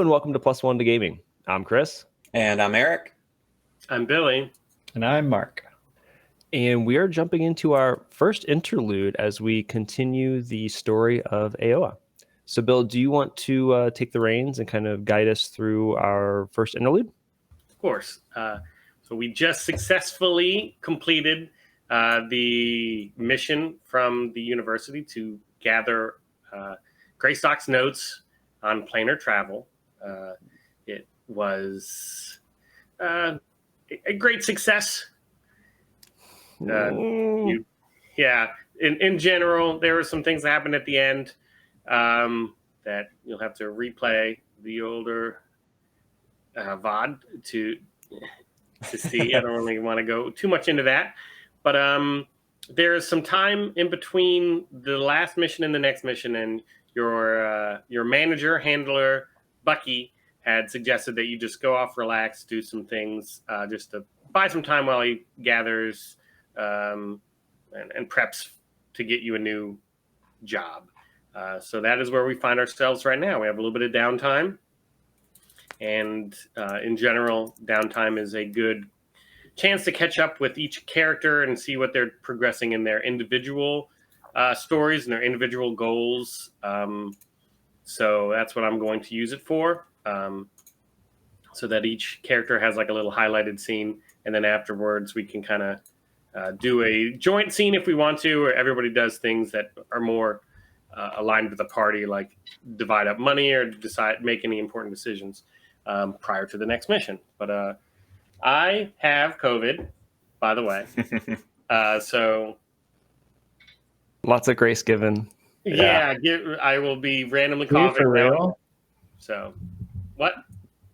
and welcome to Plus One to Gaming. I'm Chris. And I'm Eric. I'm Billy. And I'm Mark. And we are jumping into our first interlude as we continue the story of Eoan. So, Bill, do you want to take the reins and kind of guide us through our first interlude? Of course. So we just successfully completed the mission from the university to gather Greystock's notes on planar travel. It was a great success. In general, there were some things that happened at the end that you'll have to replay the older VOD to see. I don't really want to go too much into that, but there's some time in between the last mission and the next mission, and your manager, handler, Bucky, had suggested that you just go off, relax, do some things, just to buy some time while he gathers and preps to get you a new job. So that is where we find ourselves right now. We have a little bit of downtime. And in general, downtime is a good chance to catch up with each character and see what they're progressing in their individual stories and their individual goals. So that's what I'm going to use it for, so that each character has like a little highlighted scene. And then afterwards, we can kind of do a joint scene if we want to, where everybody does things that are more aligned with the party, like divide up money or make any important decisions prior to the next mission. But I have COVID, by the way. So lots of grace given. Yeah, I will be randomly coughing. For real? So, what?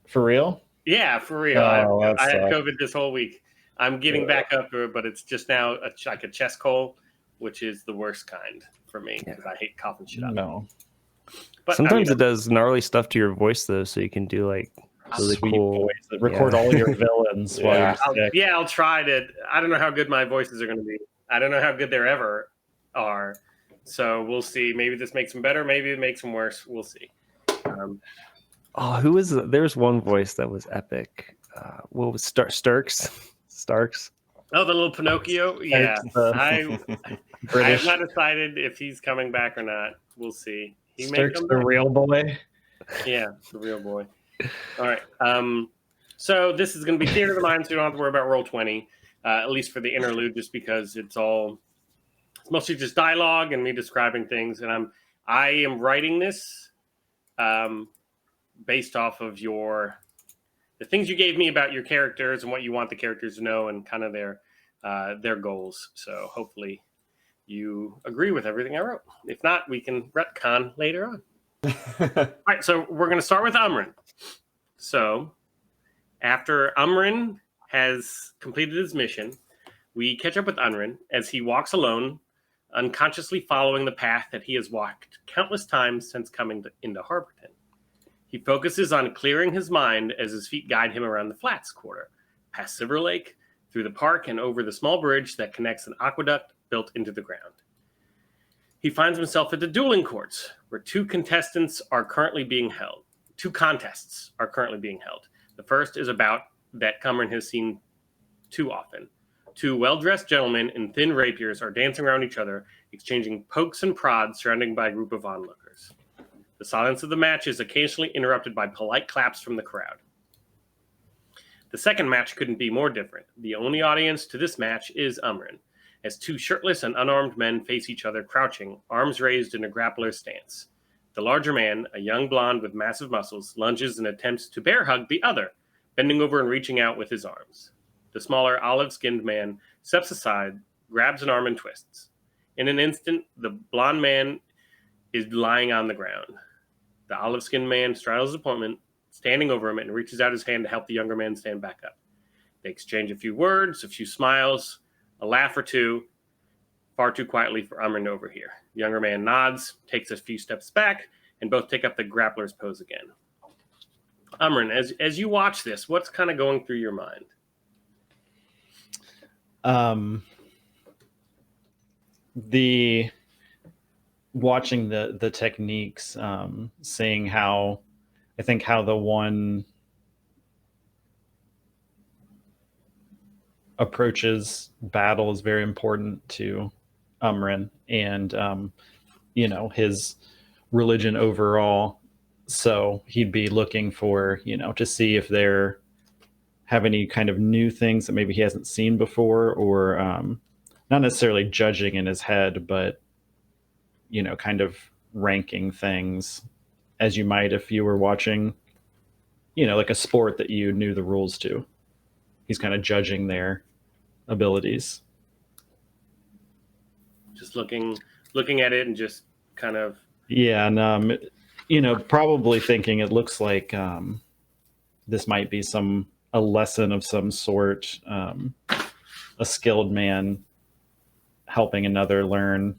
For real? Yeah, for real. Oh, I had COVID this whole week. I'm getting back up to it, but it's just now like a chest cold, which is the worst kind for me because I hate coughing shit up. No. But sometimes it does gnarly stuff to your voice, though, so you can do like really cool voice that record all your villains while you're sick. I'll try to. I don't know how good my voices are going to be. I don't know how good they ever are. So we'll see. Maybe this makes them better. Maybe it makes them worse. We'll see. Who is it? There's one voice that was epic. What was Starks? Oh, the little Pinocchio. Yeah, I have not decided if he's coming back or not. We'll see. He Starks, the real boy. Yeah, the real boy. All right. So this is going to be theater of the mind, so you don't have to worry about Roll20, at least for the interlude, just because it's mostly just dialogue and me describing things. And I am writing this based off of the things you gave me about your characters and what you want the characters to know and kind of their goals. So hopefully you agree with everything I wrote. If not, we can retcon later on. All right, so we're going to start with Umren. So after Umren has completed his mission, we catch up with Umren as he walks alone, unconsciously following the path that he has walked countless times since coming into Harborton. He focuses on clearing his mind as his feet guide him around the Flats Quarter, past Silver Lake, through the park, and over the small bridge that connects an aqueduct built into the ground. He finds himself at the dueling courts, where two contests are currently being held. The first is about that Umren has seen too often. Two well-dressed gentlemen in thin rapiers are dancing around each other, exchanging pokes and prods, surrounded by a group of onlookers. The silence of the match is occasionally interrupted by polite claps from the crowd. The second match couldn't be more different. The only audience to this match is Umren, as two shirtless and unarmed men face each other crouching, arms raised in a grappler stance. The larger man, a young blonde with massive muscles, lunges and attempts to bear hug the other, bending over and reaching out with his arms. The smaller, olive-skinned man steps aside, grabs an arm, and twists. In an instant, the blonde man is lying on the ground. The olive-skinned man straddles his opponent, standing over him, and reaches out his hand to help the younger man stand back up. They exchange a few words, a few smiles, a laugh or two, far too quietly for Umren to overhear. The younger man nods, takes a few steps back, and both take up the grappler's pose again. Umren, as you watch this, what's kind of going through your mind? Watching the techniques, seeing how I think how the one approaches battle is very important to Umren and his religion overall. So he'd be looking for, to see if they're have any kind of new things that maybe he hasn't seen before, or not necessarily judging in his head, but kind of ranking things as you might if you were watching, like a sport that you knew the rules to. He's kind of judging their abilities. Just looking at it and just kind of. Yeah, and probably thinking it looks like this might be a lesson of some sort, a skilled man helping another learn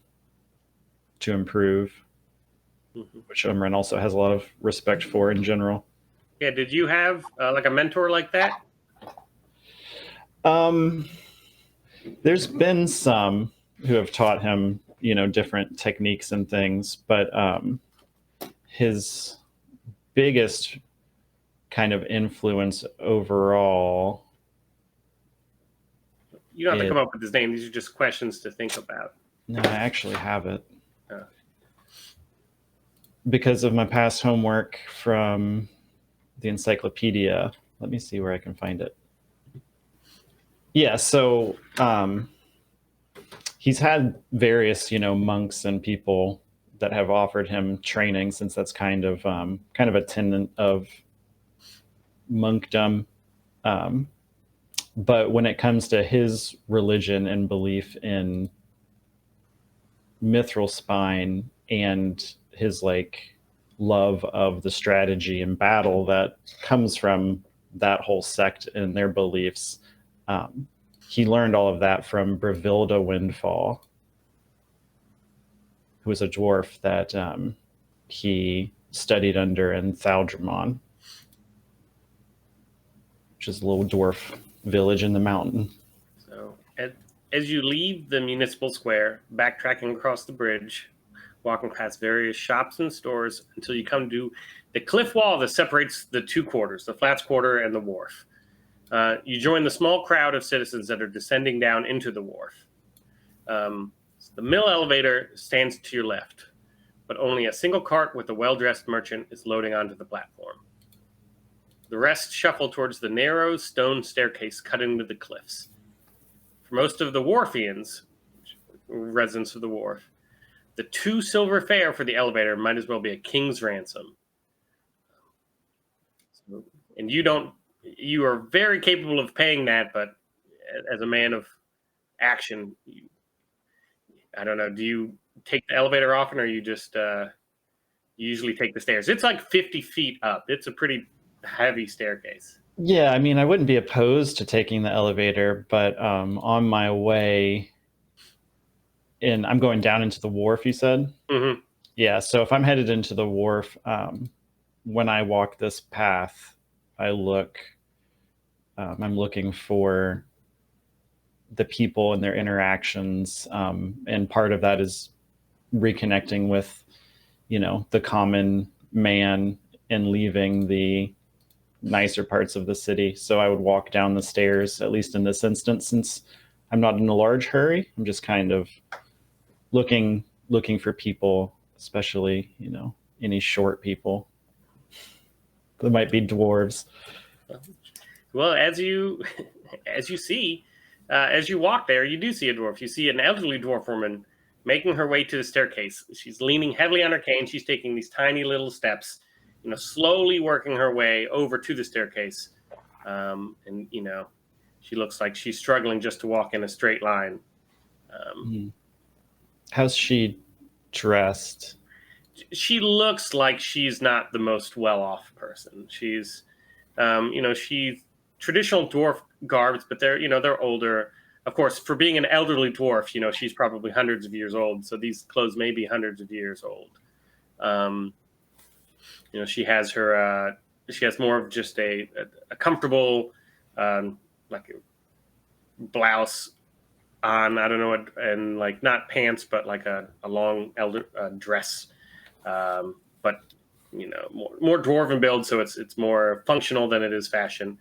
to improve, which Umren also has a lot of respect for in general. Yeah, did you have like a mentor like that? There's been some who have taught him, different techniques and things, but his biggest kind of influence overall. You don't have to come up with his name. These are just questions to think about. No, I actually have it. Because of my past homework from the encyclopedia. Let me see where I can find it. Yeah, so he's had various, monks and people that have offered him training, since that's kind of a tenet of monkdom. But when it comes to his religion and belief in Mithrilspine and his love of the strategy and battle that comes from that whole sect and their beliefs, he learned all of that from Bravilda Windfall, who was a dwarf that he studied under in Thaldramon, which is a little dwarf village in the mountain. So as you leave the municipal square, backtracking across the bridge, walking past various shops and stores until you come to the cliff wall that separates the two quarters, the Flats Quarter and the wharf. You join the small crowd of citizens that are descending down into the wharf. The mill elevator stands to your left, but only a single cart with a well-dressed merchant is loading onto the platform. The rest shuffle towards the narrow stone staircase cut into the cliffs. For most of the wharfians, residents of the wharf, the 2 silver fare for the elevator might as well be a king's ransom. And you are very capable of paying that, but as a man of action, I don't know, do you take the elevator often, or you just you usually take the stairs? It's like 50 feet up. It's a pretty heavy staircase. Yeah, I mean, I wouldn't be opposed to taking the elevator, but on my way in, I'm going down into the wharf, you said? Mm-hmm. Yeah, so if I'm headed into the wharf, when I walk this path, I'm looking for the people and their interactions, and part of that is reconnecting with, the common man and leaving the nicer parts of the city. So I would walk down the stairs, at least in this instance, since I'm not in a large hurry. I'm just kind of looking for people, especially, any short people. There might be dwarves. Well, as you see, as you walk there, you do see a dwarf. You see an elderly dwarf woman making her way to the staircase. She's leaning heavily on her cane. She's taking these tiny little steps, slowly working her way over to the staircase. And, she looks like she's struggling just to walk in a straight line. How's she dressed? She looks like she's not the most well-off person. She's, she's traditional dwarf garbs, but they're older. Of course, for being an elderly dwarf, she's probably hundreds of years old. So these clothes may be hundreds of years old. She has more of just a comfortable, like a blouse on. I don't know what, and not pants, but like a long dress. But more dwarven build, so it's more functional than it is fashion.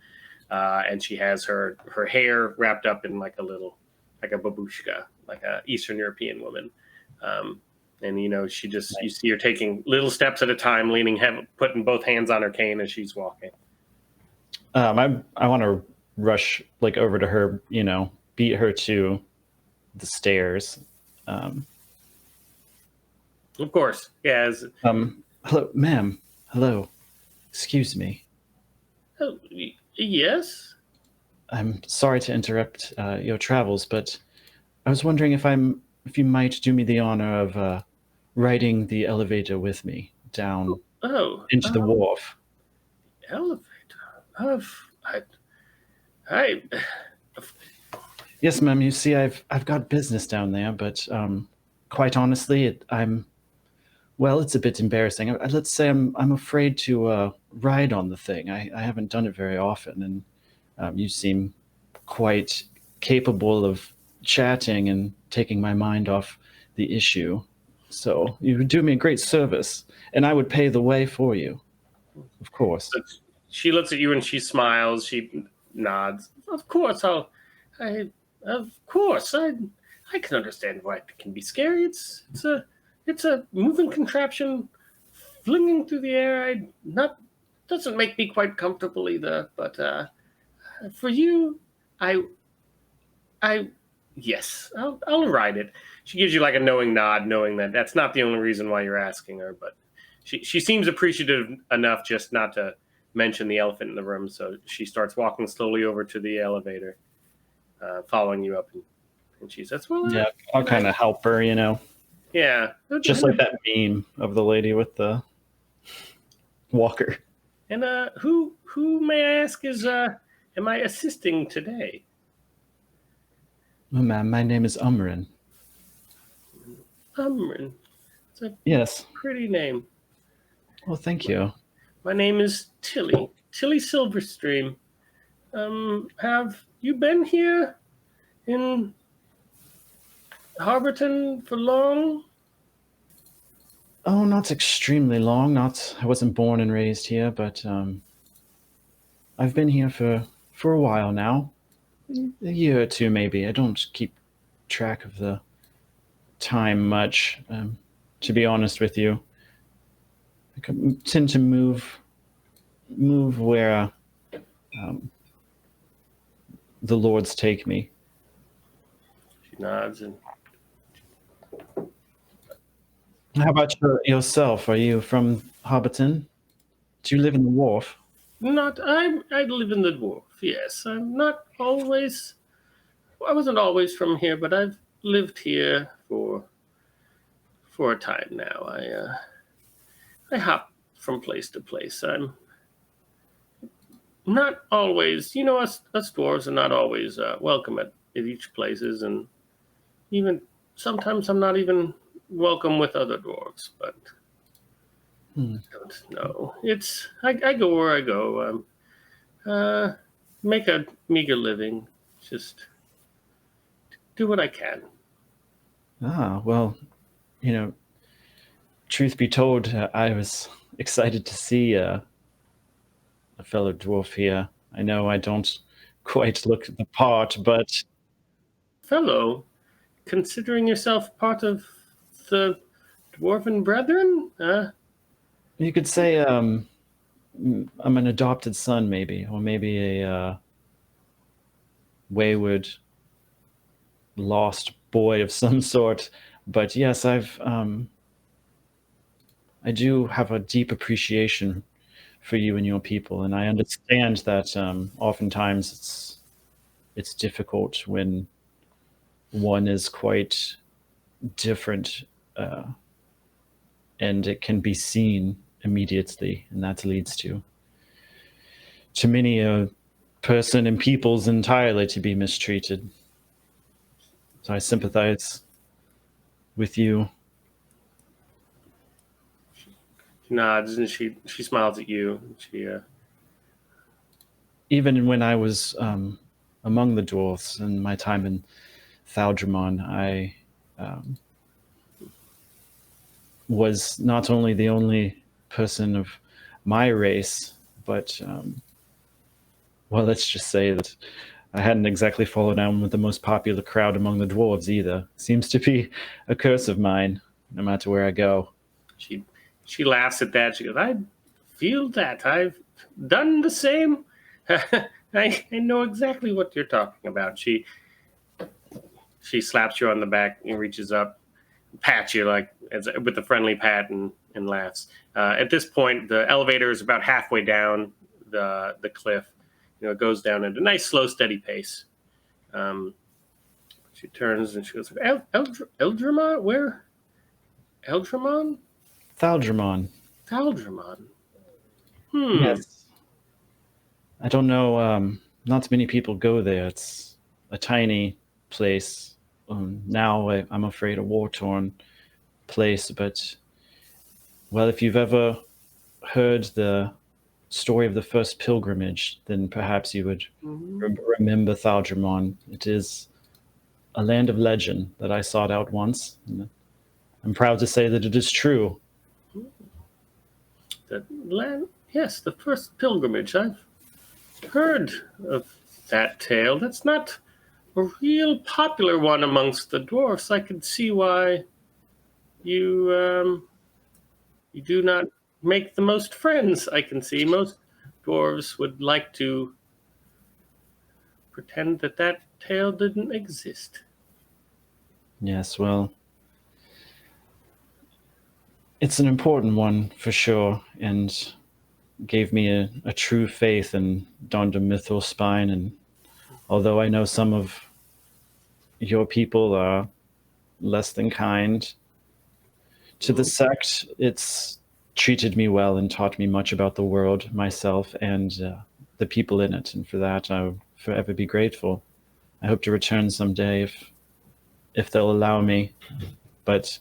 And she has her hair wrapped up in like a babushka, like a Eastern European woman. And she just you see her taking little steps at a time, putting both hands on her cane as she's walking. I want to rush like over to her, beat her to the stairs. Of course, yeah. Hello, ma'am. Hello. Excuse me. Oh, yes. I'm sorry to interrupt your travels, but I was wondering if you might do me the honor of riding the elevator with me down into the wharf. Elevator. I Yes, ma'am. You see, I've got business down there, but quite honestly, it's a bit embarrassing. Let's say I'm afraid to ride on the thing. I haven't done it very often, and you seem quite capable of chatting and taking my mind off the issue. So you would do me a great service, and I would pay the way for you, of course. She looks at you and she smiles. She nods. Of course, I can understand why it can be scary. It's a moving contraption flinging through the air. Doesn't make me quite comfortable either. But for you, yes, I'll ride it. She gives you like a knowing nod, knowing that that's not the only reason why you're asking her. But she seems appreciative enough just not to mention the elephant in the room. So she starts walking slowly over to the elevator, following you up, and she says, "Well, yeah, I'll kind of help her, Yeah, just like that meme of the lady with the walker." And who may I ask am I assisting today? Oh, ma'am, my name is Umren. Umren. It's a Yes. pretty name. Well, thank you. My name is Tilly Silverstream. Have you been here in Harborton for long? Oh, not extremely long. I wasn't born and raised here, but I've been here for a while now. A year or two, maybe. I don't keep track of the time much, to be honest with you. I tend to move where the lords take me. She nods. And how about yourself? Are you from Hobbiton? Do you live in the wharf? I live in the dwarf. Yes, I'm not always. I wasn't always from here, but I've lived here for a time now. I hop from place to place. I'm not always, us dwarves are not always welcome at each places, and even sometimes I'm not even welcome with other dwarves. But I don't know. I go where I go. Make a meager living. Just do what I can. Ah, well, truth be told, I was excited to see a fellow dwarf here. I know I don't quite look the part, but... Fellow, considering yourself part of the Dwarven Brethren? You could say I'm an adopted son, maybe, or maybe a wayward, lost boy of some sort. But yes, I do have a deep appreciation for you and your people, and I understand that oftentimes it's difficult when one is quite different, and it can be seen immediately, and that leads to many a person and peoples entirely to be mistreated. So I sympathize with you. She nods and she smiles at you. Even when I was among the dwarves in my time in Thaldramon, I was not only the only person of my race, but well, let's just say that I hadn't exactly fallen down with the most popular crowd among the dwarves either. Seems to be a curse of mine, no matter where I go. She laughs at that. She goes, I feel that. I've done the same. I know exactly what you're talking about. She slaps you on the back and reaches up, pats you with a friendly pat and laughs. At this point, the elevator is about halfway down the cliff. It goes down at a nice, slow, steady pace. She turns and she goes, Eldramon? Where? Eldramon? Thaldramon. Thaldramon. Yes. I don't know. Not many people go there. It's a tiny place. Now I'm afraid a war-torn place. But, well, if you've ever heard the story of the first pilgrimage, then perhaps you would remember Thaldramon. It is a land of legend that I sought out once. And I'm proud to say that it is true. The land, yes, the first pilgrimage. I've heard of that tale. That's not a real popular one amongst the dwarfs. I can see why you do not make the most friends. I can see most dwarves would like to pretend that tale didn't exist. Yes, well, it's an important one for sure, and gave me a true faith in Dr. Mithrilspine. And although I know some of your people are less than kind to the sect, it's treated me well and taught me much about the world, myself, and the people in it. And for that, I'll forever be grateful. I hope to return someday if they'll allow me. But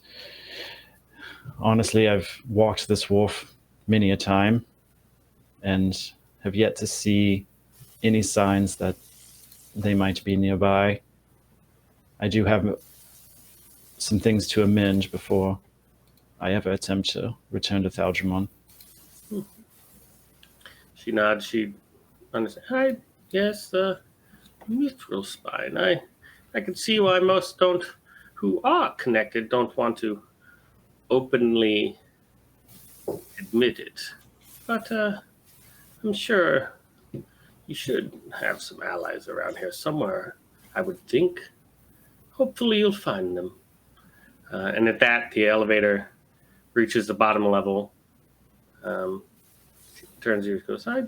honestly, I've walked this wharf many a time and have yet to see any signs that they might be nearby. I do have some things to amend before I ever attempt to return to Thaldramon. She nods. She understands. Yes, Mithrilspine. I can see why most who are connected don't want to openly admit it. But I'm sure you should have some allies around here somewhere, I would think. Hopefully you'll find them. And at that, the elevator reaches the bottom level. She turns to you and goes, I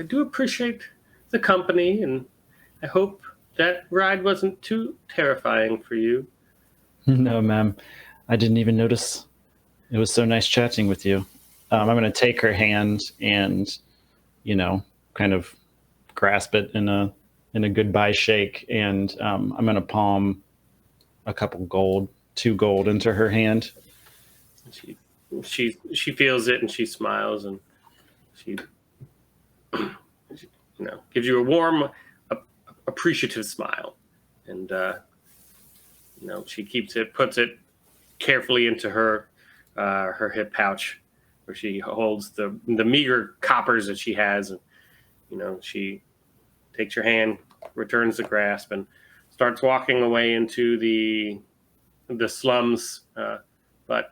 do appreciate the company, and I hope that ride wasn't too terrifying for you. No, ma'am. I didn't even notice. It was so nice chatting with you. I'm going to take her hand and, kind of grasp it in a goodbye shake, and I'm going to palm a couple two gold into her hand. She feels it and she smiles, and she gives you a warm, appreciative smile, and she puts it carefully into her hip pouch, where she holds the meager coppers that she has, and she takes your hand, returns the grasp, and starts walking away into the slums. But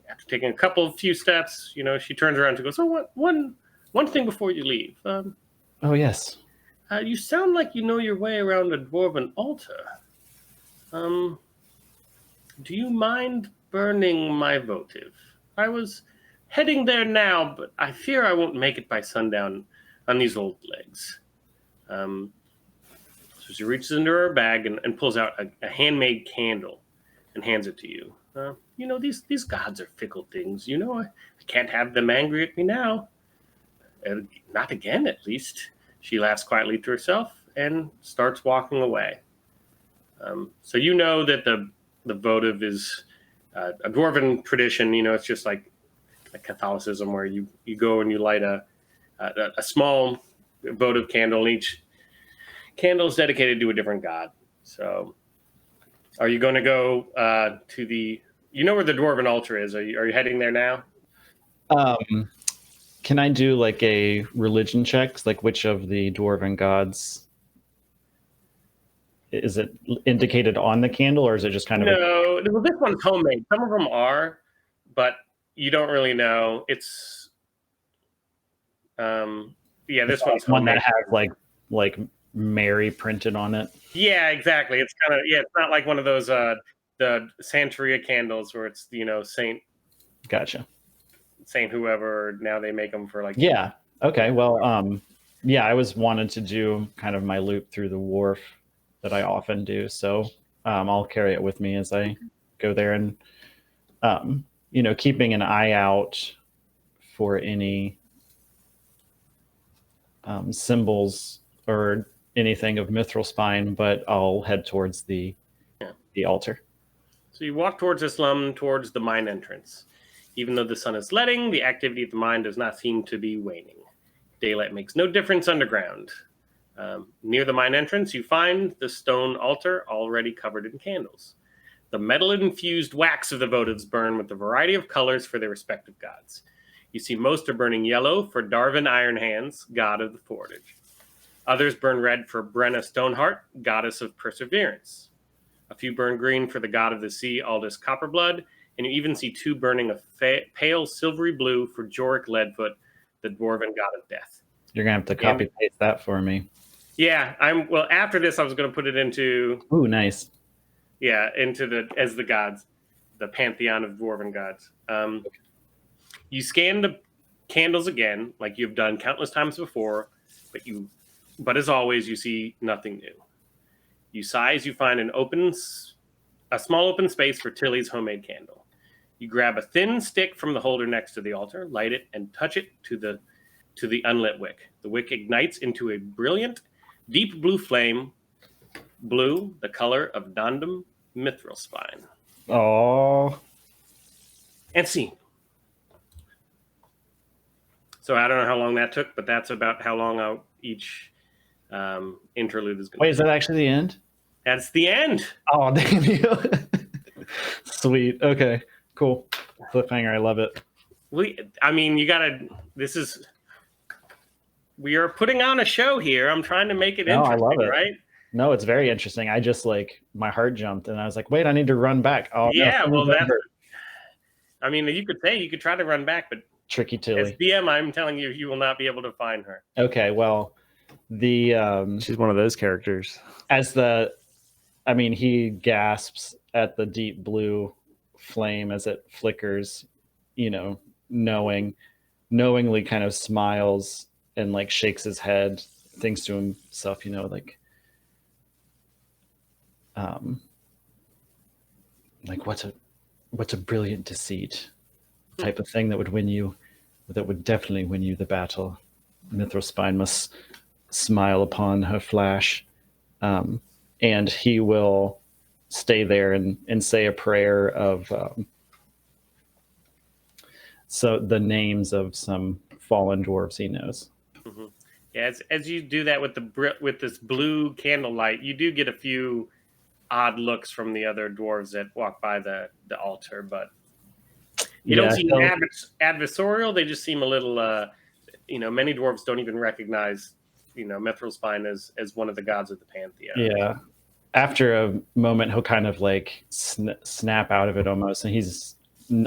after taking a few steps, she turns around and goes, "Oh, one thing before you leave. Oh yes. You sound like you know your way around a dwarven altar. Do you mind burning my votive? I was heading there now, but I fear I won't make it by sundown on these old legs." So she reaches into her bag and pulls out a handmade candle and hands it to you. These gods are fickle things. I can't have them angry at me now. Not again, at least. She laughs quietly to herself and starts walking away. So you know that the votive is a dwarven tradition. It's just like Catholicism, where you go and you light a small votive candle. Each candle is dedicated to a different god. So are you going to go to where the dwarven altar is? Are you heading there now? Can I do like a religion check? Like which of the dwarven gods is it indicated on the candle, or is it just kind of No, well, this one's homemade. Some of them are, but you don't really know. It's this one's one homemade. that has like Mary printed on it? Yeah, exactly. It's kind of it's not like one of those the Santeria candles where it's Saint Gotcha. Saint whoever. Now they make them for like Yeah. Okay. Well, I was wanted to do kind of my loop through the wharf that I often do, so I'll carry it with me as I go there, and keeping an eye out for any symbols or anything of Mithrilspine, but I'll head towards the altar. So you walk towards the slum, towards the mine entrance. Even though the sun is letting, the activity at the mine does not seem to be waning. Daylight makes no difference underground. Near the mine entrance, you find the stone altar already covered in candles. The metal-infused wax of the votives burn with a variety of colors for their respective gods. You see most are burning yellow for Darvin Ironhands, god of the forge. Others burn red for Brenna Stoneheart, goddess of perseverance. A few burn green for the god of the sea, Aldous Copperblood, and you even see two burning a pale silvery blue for Jorik Leadfoot, the dwarven god of death. You're gonna have to copy paste that for me. Yeah, after this I was gonna put it into Ooh, nice. Yeah, as the gods, the pantheon of dwarven gods. You scan the candles again, like you've done countless times before, but as always, you see nothing new. You size, you find a small open space for Tilly's homemade candle. You grab a thin stick from the holder next to the altar, light it, and touch it to the unlit wick. The wick ignites into a brilliant, deep blue flame, blue, the color of Nandum Mithrilspine. Oh. And scene. So I don't know how long that took, but that's about how long each interlude is going to be. Wait, is that actually the end? That's the end. Oh, damn you. Sweet. Okay, cool. Cliffhanger. I love it. We are putting on a show here. I'm trying to make it interesting, I love it. Right? No, it's very interesting. I just my heart jumped and I was like, wait, I need to run back. Oh, yeah. No, well, you could try to run back, but tricky Tilly. As DM, I'm telling you, you will not be able to find her. Okay, well, she's one of those characters. He gasps at the deep blue flame as it flickers, knowingly kind of smiles and shakes his head, thinks to himself, what's a brilliant deceit type of thing that would definitely win you the battle. Mithrilspine must smile upon her flash, and he will stay there and say a prayer of so the names of some fallen dwarves he knows. Mm-hmm. Yeah, as you do that with this blue candlelight, you do get a few odd looks from the other dwarves that walk by the altar, but you don't seem adversarial. They just seem a little, many dwarves don't even recognize, Mithrilspine as one of the gods of the pantheon. Yeah. After a moment, he'll kind of snap out of it almost, and he's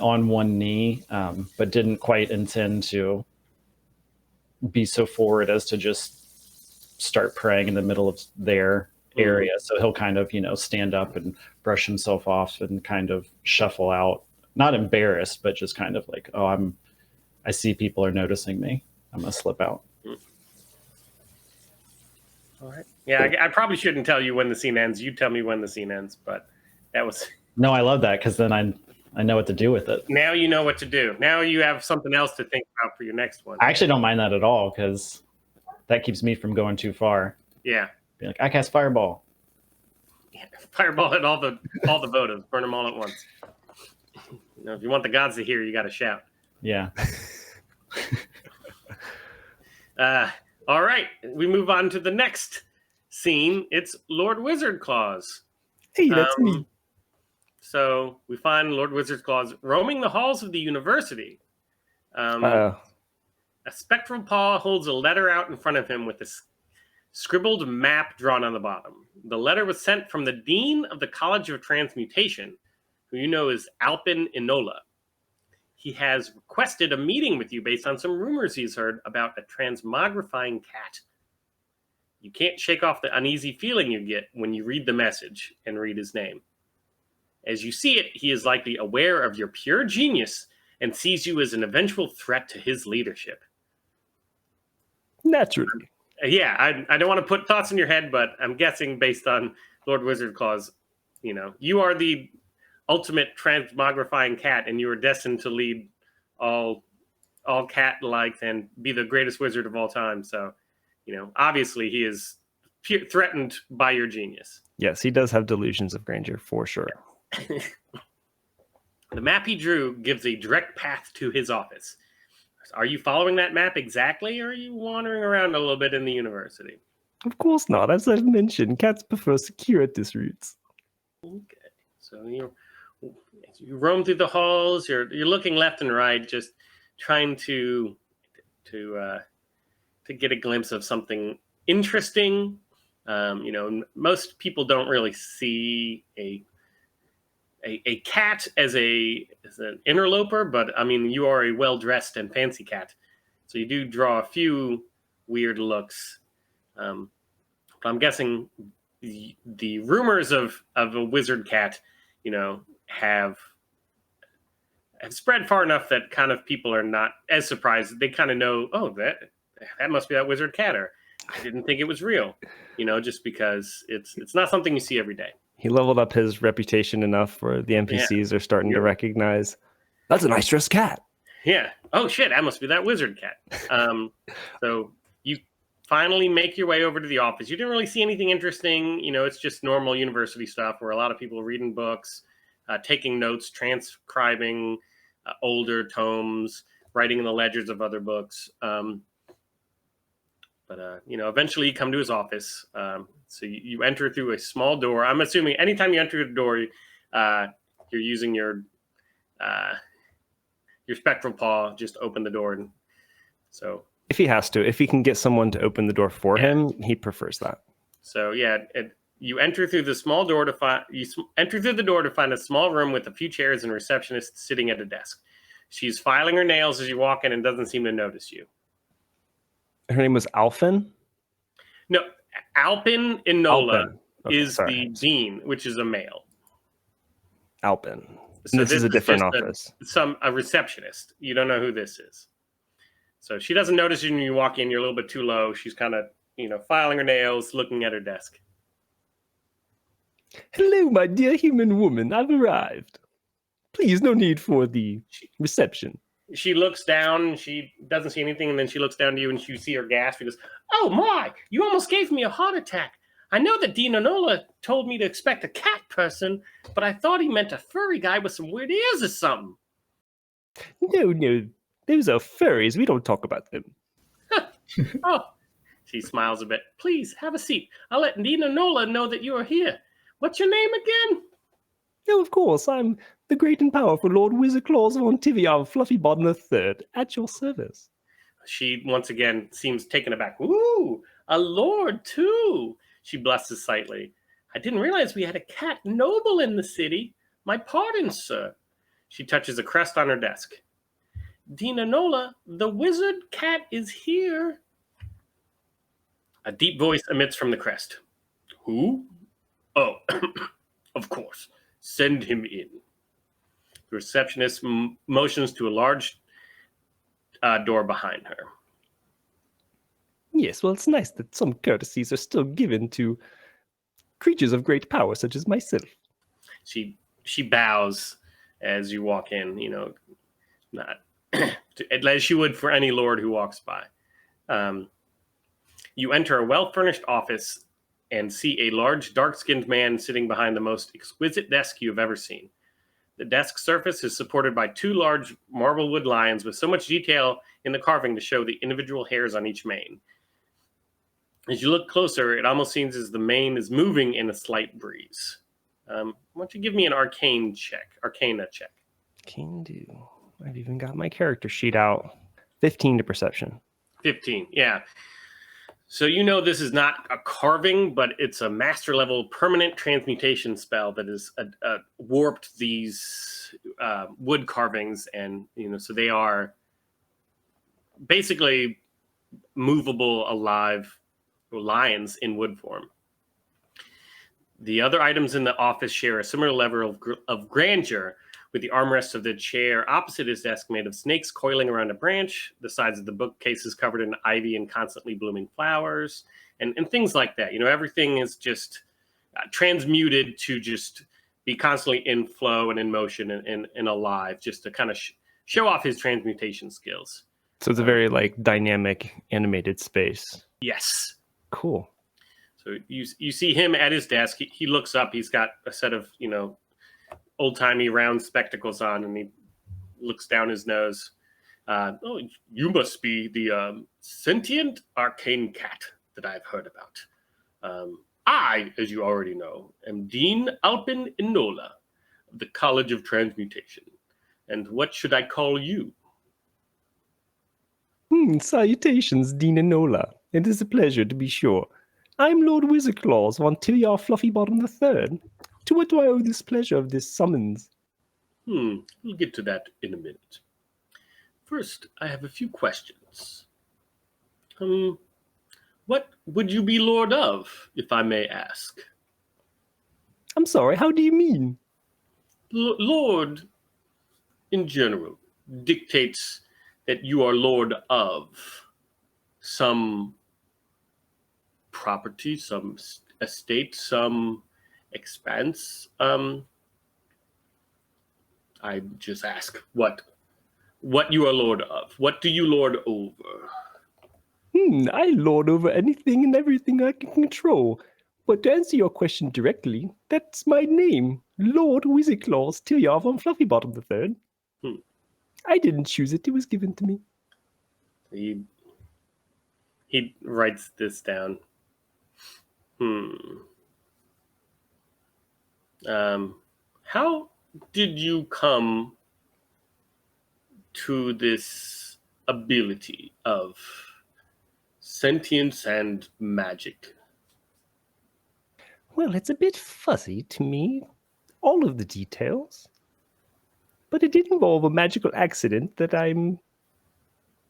on one knee, but didn't quite intend to be so forward as to just start praying in the middle of their area. So he'll kind of, stand up and brush himself off and kind of shuffle out, not embarrassed, but just kind of I see people are noticing me. I'm going to slip out. All right. Yeah, I probably shouldn't tell you when the scene ends. You tell me when the scene ends, but that was... No, I love that because then I know what to do with it. Now you know what to do. Now you have something else to think about for your next one. I actually don't mind that at all because that keeps me from going too far. Yeah. Be like, I cast Fireball. Yeah, Fireball at all the votives. Burn them all at once. If you want the gods to hear, you got to shout. Yeah. All right. We move on to the next scene. It's Lord Wizardclaws. Hey, that's me. So we find Lord Wizardclaws roaming the halls of the university. Uh, A spectral paw holds a letter out in front of him with a scribbled map drawn on the bottom. The letter was sent from the Dean of the College of Transmutation, who you know is Alpin Inola. He has requested a meeting with you based on some rumors he's heard about a transmogrifying cat. You can't shake off the uneasy feeling you get when you read the message and read his name. As you see it, he is likely aware of your pure genius and sees you as an eventual threat to his leadership. naturally. Yeah, I don't want to put thoughts in your head, but I'm guessing based on Lord Wizardclaws, you are the ultimate transmogrifying cat, and you are destined to lead all cat-like and be the greatest wizard of all time. So, obviously he is threatened by your genius. Yes, he does have delusions of grandeur for sure. The map he drew gives a direct path to his office. Are you following that map exactly, or are you wandering around a little bit in the university? Of course not. As I've mentioned, cats prefer circuitous routes. Okay, so you roam through the halls. You're looking left and right, just trying to get a glimpse of something interesting. Most people don't really see a cat as an interloper, but I mean, you are a well-dressed and fancy cat, so you do draw a few weird looks. But I'm guessing the rumors of a wizard cat, have spread far enough that kind of people are not as surprised. They kind of know, oh, that must be that wizard cat, or I didn't think it was real, just because it's not something you see every day. He leveled up his reputation enough where the NPCs are starting to recognize, that's a nice dressed cat. Yeah. Oh, shit, that must be that wizard cat. So you finally make your way over to the office. You didn't really see anything interesting. It's just normal university stuff where a lot of people are reading books, taking notes, transcribing older tomes, writing in the ledgers of other books. But eventually you come to his office. So you enter through a small door. I'm assuming anytime you enter the door, you're using your spectral paw just to open the door. And so if he has to, if he can get someone to open the door for him, he prefers that. So you enter through the small door to find a small room with a few chairs and a receptionist sitting at a desk. She's filing her nails as you walk in and doesn't seem to notice you. Her name was Alpin? No, Alpin Inola is sorry. the dean, which is a male. Alpin. So this is a different office. A receptionist. You don't know who this is. So she doesn't notice you when you walk in. You're a little bit too low. She's kind of, filing her nails, looking at her desk. Hello, my dear human woman. I've arrived. Please, no need for the reception. She looks down. She doesn't see anything, and then she looks down to you, and you see her gasp. She goes, "Oh my! You almost gave me a heart attack. I know that Dean Inola told me to expect a cat person, but I thought he meant a furry guy with some weird ears or something." No. Those are furries. We don't talk about them. Oh. She smiles a bit. "Please, have a seat. I'll let Dean Inola know that you are here. What's your name again?" Oh, of course. I'm the great and powerful Lord Wizardclaws of Ontivia, Fluffybottom III, at your service. She once again seems taken aback. "Ooh, a lord too." She blushes slightly. "I didn't realize we had a cat noble in the city. My pardon, sir." She touches a crest on her desk. "Dean Inola, the wizard cat is here." A deep voice emits from the crest. "Who? Oh, of course. Send him in." The receptionist motions to a large door behind her. Yes, well, it's nice that some courtesies are still given to creatures of great power, such as myself. She bows as you walk in, not as she would for any lord who walks by. You enter a well-furnished office and see a large, dark-skinned man sitting behind the most exquisite desk you have ever seen. The desk surface is supported by two large marble wood lions with so much detail in the carving to show the individual hairs on each mane. As you look closer, it almost seems as the mane is moving in a slight breeze. Why don't you give me an arcana check? Can do. I've even got my character sheet out. 15 to perception. 15, yeah. So you know this is not a carving, but it's a master level permanent transmutation spell that has warped these wood carvings, and so they are basically movable, alive lions in wood form. The other items in the office share a similar level of grandeur, with the armrest of the chair opposite his desk made of snakes coiling around a branch, the sides of the bookcases covered in ivy and constantly blooming flowers, and things like that. Everything is just transmuted to just be constantly in flow and in motion and alive, just to kind of show off his transmutation skills. So it's a very dynamic animated space. Yes. Cool. So you see him at his desk. He looks up. He's got a set of old-timey round spectacles on, and he looks down his nose. Oh, you must be the sentient arcane cat that I've heard about. I, as you already know, am Dean Alpin Inola of the College of Transmutation. And what should I call you? Salutations, Dean Inola. It is a pleasure, to be sure. I'm Lord Wizardclaws of Ontilia Fluffybottom III. To what do I owe this pleasure of this summons? We'll get to that in a minute. First, I have a few questions. What would you be lord of, if I may ask? I'm sorry, how do you mean? Lord, in general, dictates that you are lord of some property, some estate, some expanse. I just ask what you are lord of. What do you lord over? I lord over anything and everything I can control. But to answer your question directly, that's my name, Lord Wizardclaws Tillyar von Fluffybottom III. I didn't choose it, it was given to me. He writes this down. How did you come to this ability of sentience and magic? Well, it's a bit fuzzy to me, all of the details. But it did involve a magical accident that I'm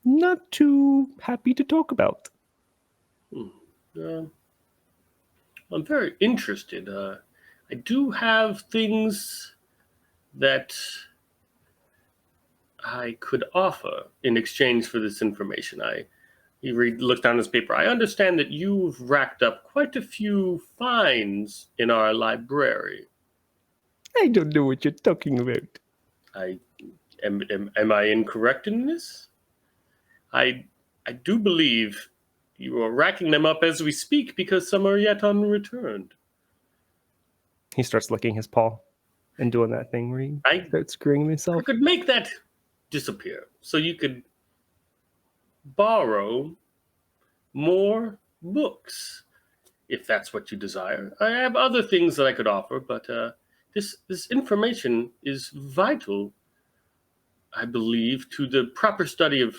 not too happy to talk about. I'm very interested. I do have things that I could offer in exchange for this information. He looks down his paper. I understand that you've racked up quite a few finds in our library. I don't know what you're talking about. Am I incorrect in this? I do believe you are racking them up as we speak because some are yet unreturned. He starts licking his paw and doing that thing where he starts screwing himself. I could make that disappear so you could borrow more books if that's what you desire. I have other things that I could offer, but this information is vital, I believe, to the proper study of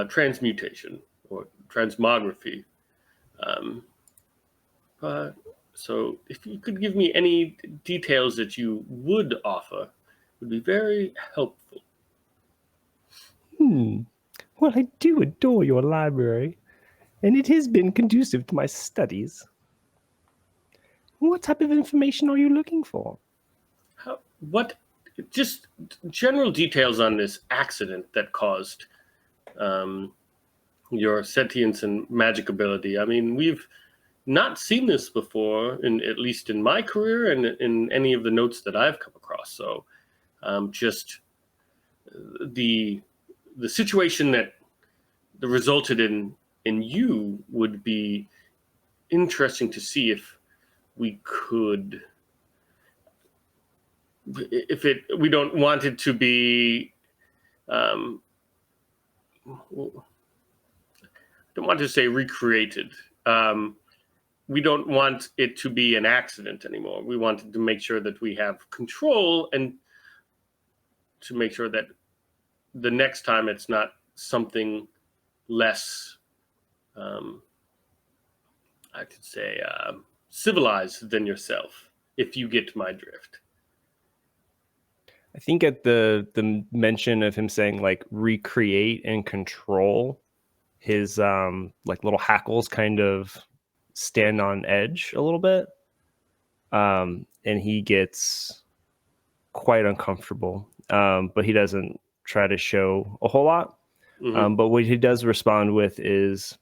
transmutation or transmography. So if you could give me any details that you would offer, it would be very helpful. Well, I do adore your library, and it has been conducive to my studies. What type of information are you looking for? Just general details on this accident that caused your sentience and magic ability. I mean, we've not seen this before, at least in my career and in any of the notes that I've come across. So just the situation that resulted in you would be interesting to see if we could, we don't want it to be, I don't want to say recreated. We don't want it to be an accident anymore. We wanted to make sure that we have control and to make sure that the next time it's not something less, I could say, civilized than yourself, if you get my drift. I think at the mention of him saying like recreate and control, his like little hackles kind of stand on edge a little bit, and he gets quite uncomfortable, but he doesn't try to show a whole lot. But what he does respond with is,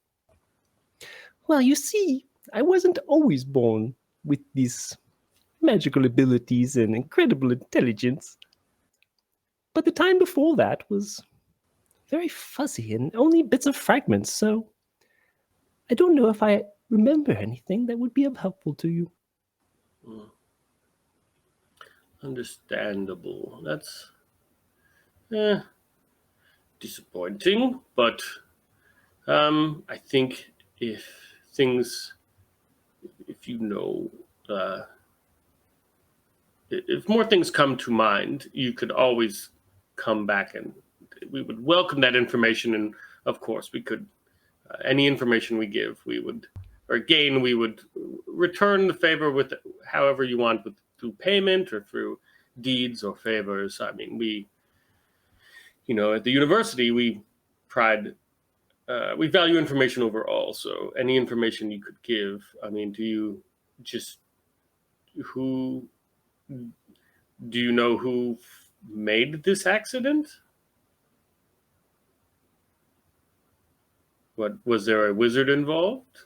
well, you see, I wasn't always born with these magical abilities and incredible intelligence, but the time before that was very fuzzy and only bits of fragments, so I don't know if I remember anything that would be helpful to you. Understandable. That's disappointing, but I think if you know, if more things come to mind, you could always come back, and we would welcome that information. And of course, we could, any information we give, we would return the favor with however you want, through payment or through deeds or favors. I mean, at the university, we value information overall. So any information you could give, I mean, do you know who made this accident? Was there a wizard involved?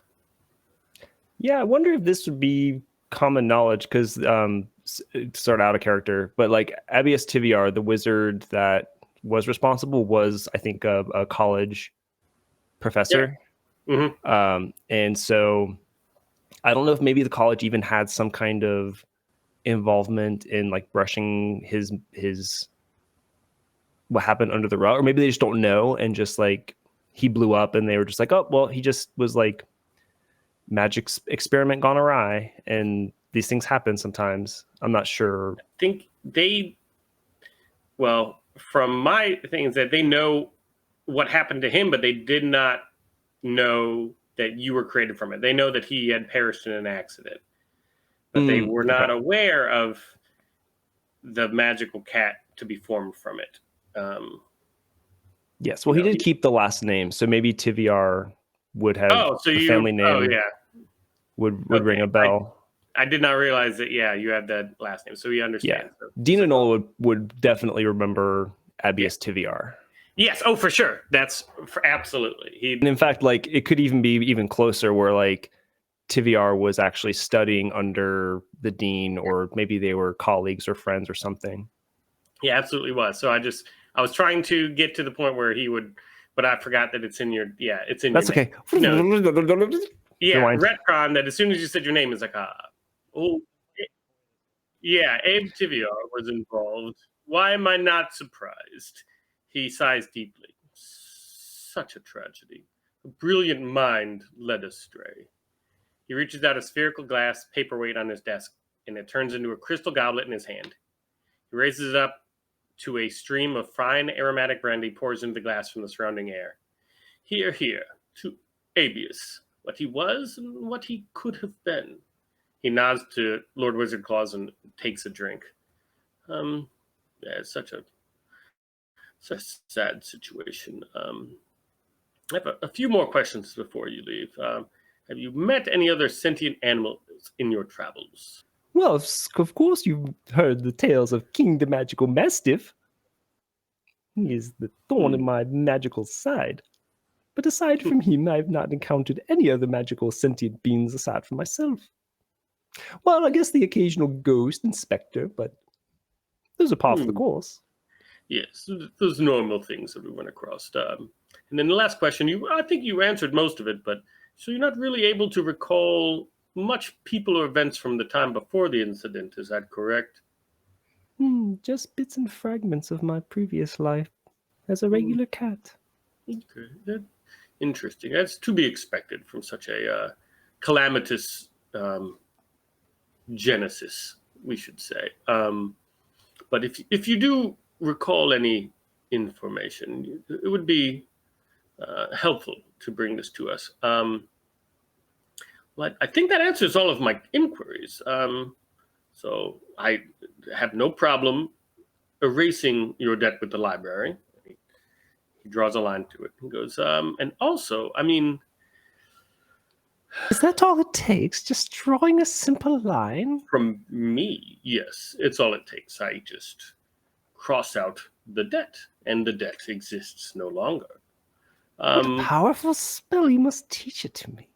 Yeah, I wonder if this would be common knowledge, because sort of out of character, but like Abius Tiviar, the wizard that was responsible, was, I think, a college professor. Yeah. And so I don't know if maybe the college even had some kind of involvement in like brushing his what happened under the rug, or maybe they just don't know, and just like he blew up and they were just like, oh well, he just was like magic experiment gone awry, and these things happen sometimes. I'm not sure. I think from my things, that they know what happened to him, but they did not know that you were created from it. They know that he had perished in an accident, but they were not aware of the magical cat to be formed from it. Yes, well, he did keep the last name, so maybe Tiviar would have the family name. Oh, yeah. Would ring a bell. I did not realize that. Yeah, you had that last name, so he understands. Yeah, Dean Enola would definitely remember Abius Tiviar. Yes, oh for sure. That's absolutely. And in fact, like it could even be even closer, where like Tiviar was actually studying under the dean, or maybe they were colleagues or friends or something. Yeah, absolutely was. So I was trying to get to the point where he would, but I forgot that it's in your. Yeah, it's in. That's your okay. Name. Yeah, Rewind. retcon that as soon as you said your name, it's like yeah, Abe Tiviar was involved. Why am I not surprised? He sighs deeply. Such a tragedy. A brilliant mind led astray. He reaches out a spherical glass paperweight on his desk, and it turns into a crystal goblet in his hand. He raises it up to a stream of fine aromatic brandy pours into the glass from the surrounding air. Here, to Abius, what he was and what he could have been. He nods to Lord Wizardclaws and takes a drink. It's such a sad situation. I have a few more questions before you leave. Have you met any other sentient animals in your travels? Well, of course you've heard the tales of King the Magical Mastiff. He is the thorn in my magical side. But aside from him, I have not encountered any other magical sentient beings aside from myself. Well, I guess the occasional ghost and specter, but those are part of the course. Yes, those normal things that we run across. And then the last question, I think you answered most of it, but so you're not really able to recall much people or events from the time before the incident, is that correct? Just bits and fragments of my previous life as a regular cat. Okay, interesting. That's to be expected from such a calamitous genesis, we should say. But if you do recall any information, it would be helpful to bring this to us. But I think that answers all of my inquiries. So I have no problem erasing your debt with the library. He draws a line to it. He goes, and also, I mean, Is that all it takes? Just drawing a simple line? from me, yes, it's all it takes. I just cross out the debt, and the debt exists no longer. What a powerful spell. You must teach it to me.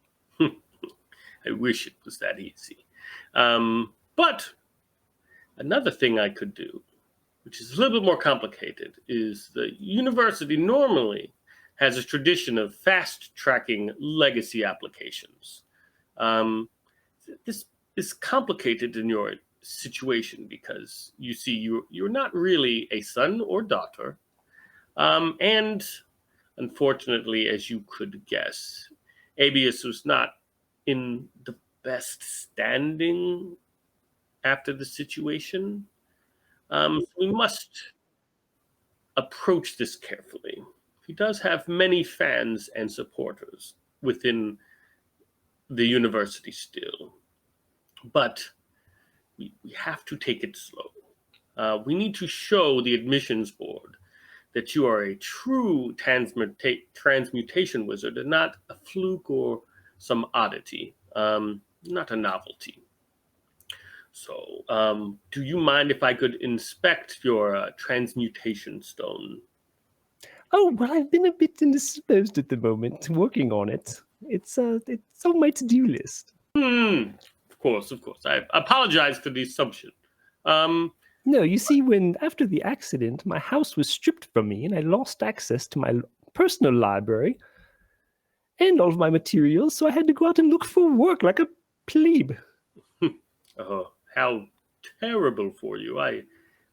I wish it was that easy. But another thing I could do, which is a little bit more complicated, is the university normally has a tradition of fast-tracking legacy applications. This is complicated in your situation because you see you're not really a son or daughter, and unfortunately, as you could guess, Abius was not in the best standing after the situation. We must approach this carefully. He does have many fans and supporters within the university still, but we have to take it slow. We need to show the admissions board that you are a true transmutation wizard and not a fluke or some oddity, not a novelty. So, do you mind if I could inspect your transmutation stone? Oh, well, I've been a bit indisposed at the moment, working on it. It's on my to-do list. Of course. I apologize for the assumption. No, you see, after the accident, my house was stripped from me and I lost access to my personal library and all of my materials, so I had to go out and look for work like a plebe. How terrible for you. I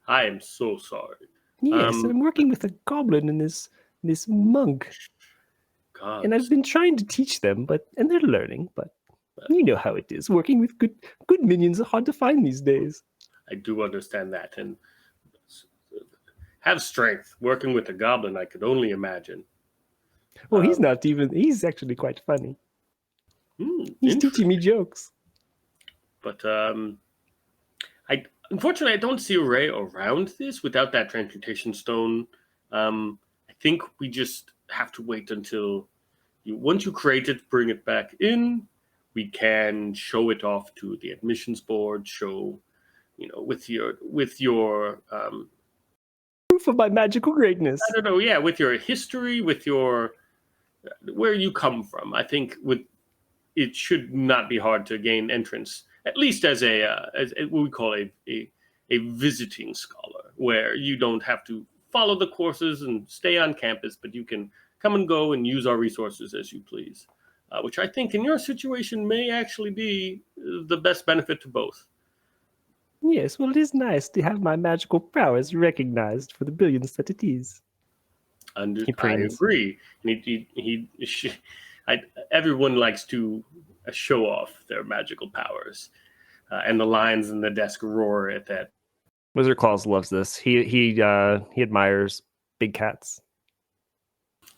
am so sorry. Yes, and I'm working with a goblin and this monk. God. And I've been trying to teach them, and they're learning, but you know how it is. Working with good minions are hard to find these days. I do understand that, and have strength. Working with a goblin, I could only imagine. Well, he's actually quite funny. He's teaching me jokes. But unfortunately, I don't see a way around this without that transmutation stone. I think we just have to wait until once you create it, bring it back in. We can show it off to the admissions board. Show, with your proof of my magical greatness. I don't know. Yeah, with your history, with your where you come from. I think it should not be hard to gain entrance, at least as what we call a visiting scholar, where you don't have to follow the courses and stay on campus, but you can come and go and use our resources as you please, which I think in your situation may actually be the best benefit to both. Yes, well, it is nice to have my magical prowess recognized for the billions that it is. I agree. Everyone likes to show off their magical powers, and the lions in the desk roar at that. Wizardclaws loves this. He admires big cats.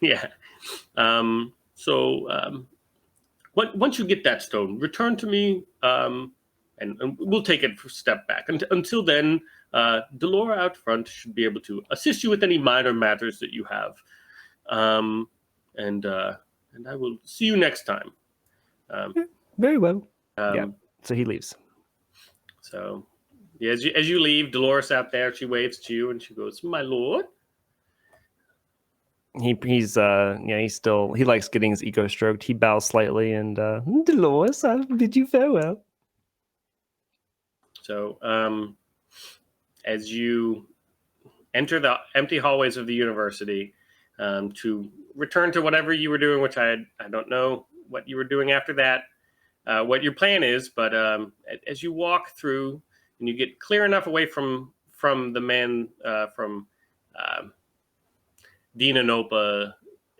Yeah. So once you get that stone, return to me, and we'll take it a step back. Until then, Delora out front should be able to assist you with any minor matters that you have. And I will see you next time. Very well. Yeah. So he leaves. So, yeah, as you leave, Dolores out there, she waves to you and she goes, "My lord." He likes getting his ego stroked. He bows slightly and Dolores, I bid you farewell. So, as you enter the empty hallways of the university, to return to whatever you were doing, which I don't know what you were doing after that, what your plan is, but as you walk through and you get clear enough away from the man from Dean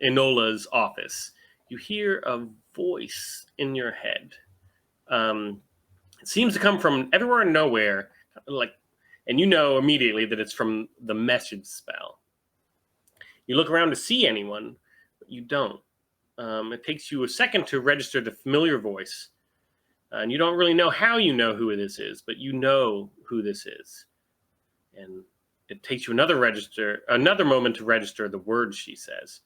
Enola's office, you hear a voice in your head. It seems to come from everywhere and nowhere, like and you know immediately that it's from the message spell. You look around to see anyone, but you don't. It takes you a second to register the familiar voice, and you don't really know how you know who this is, but you know who this is. And it takes you another moment to register the words she says.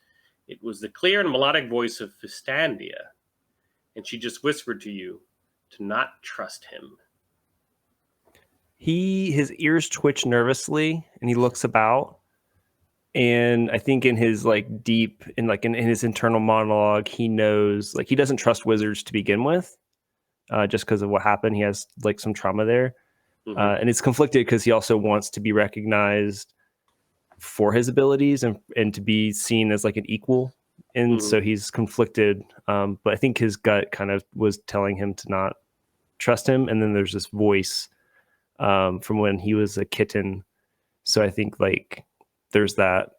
It was the clear and melodic voice of Fistandia, and she just whispered to you to not trust him. His ears twitch nervously, and he looks about. And I think in his in his internal monologue, he knows he doesn't trust wizards to begin with, just because of what happened. He has some trauma there, and it's conflicted because he also wants to be recognized for his abilities and to be seen as an equal. And so he's conflicted. But I think his gut kind of was telling him to not trust him. And then there's this voice from when he was a kitten. So I think there's that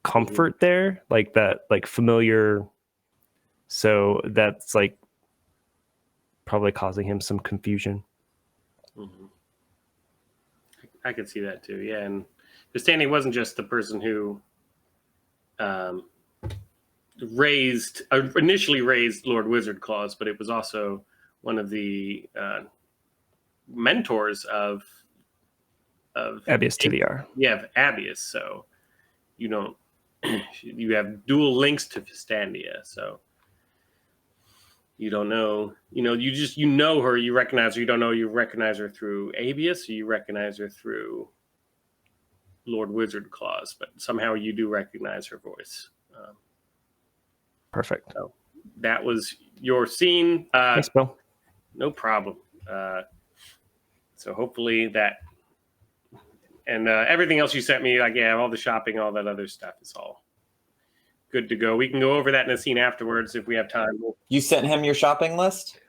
comfort there, that familiar. So that's probably causing him some confusion. I could see that too. Yeah. And Stanley wasn't just the person who initially raised Lord Wizardclaws, but it was also one of the mentors of Abius Tiviar. You have Abius, so you have dual links to Fistandia, so you don't know, you know her, you recognize her, you don't know you recognize her through Abius, or you recognize her through Lord Wizardclaws, but somehow you do recognize her voice. Perfect. So that was your scene. Thanks, Bill. No problem. So hopefully that, and everything else you sent me, all the shopping, all that other stuff is all good to go. We can go over that in a scene afterwards if we have time. You sent him your shopping list?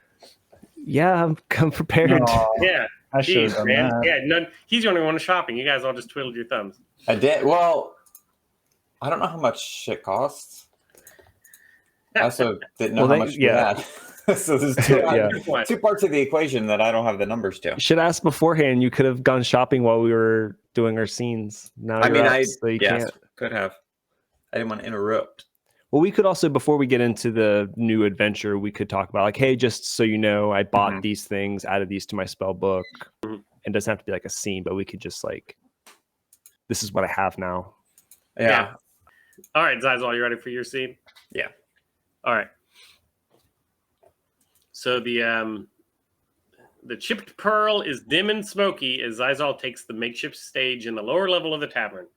Yeah, I'm prepared. Yeah. I should have done that. Yeah, he's the only one shopping. You guys all just twiddled your thumbs. I did. Well, I don't know how much shit costs. I also didn't know how much we had. So there's two parts of the equation that I don't have the numbers to. Should ask beforehand. You could have gone shopping while we were doing our scenes. Now can't. Could have. I didn't want to interrupt. Well, we could also, before we get into the new adventure, we could talk about hey, just so you know, I bought these things, added these to my spell book. It doesn't have to be a scene, but we could just this is what I have now. Yeah. All right, Xyzal, you ready for your scene? Yeah. All right. So the chipped pearl is dim and smoky as Xyzal takes the makeshift stage in the lower level of the tavern.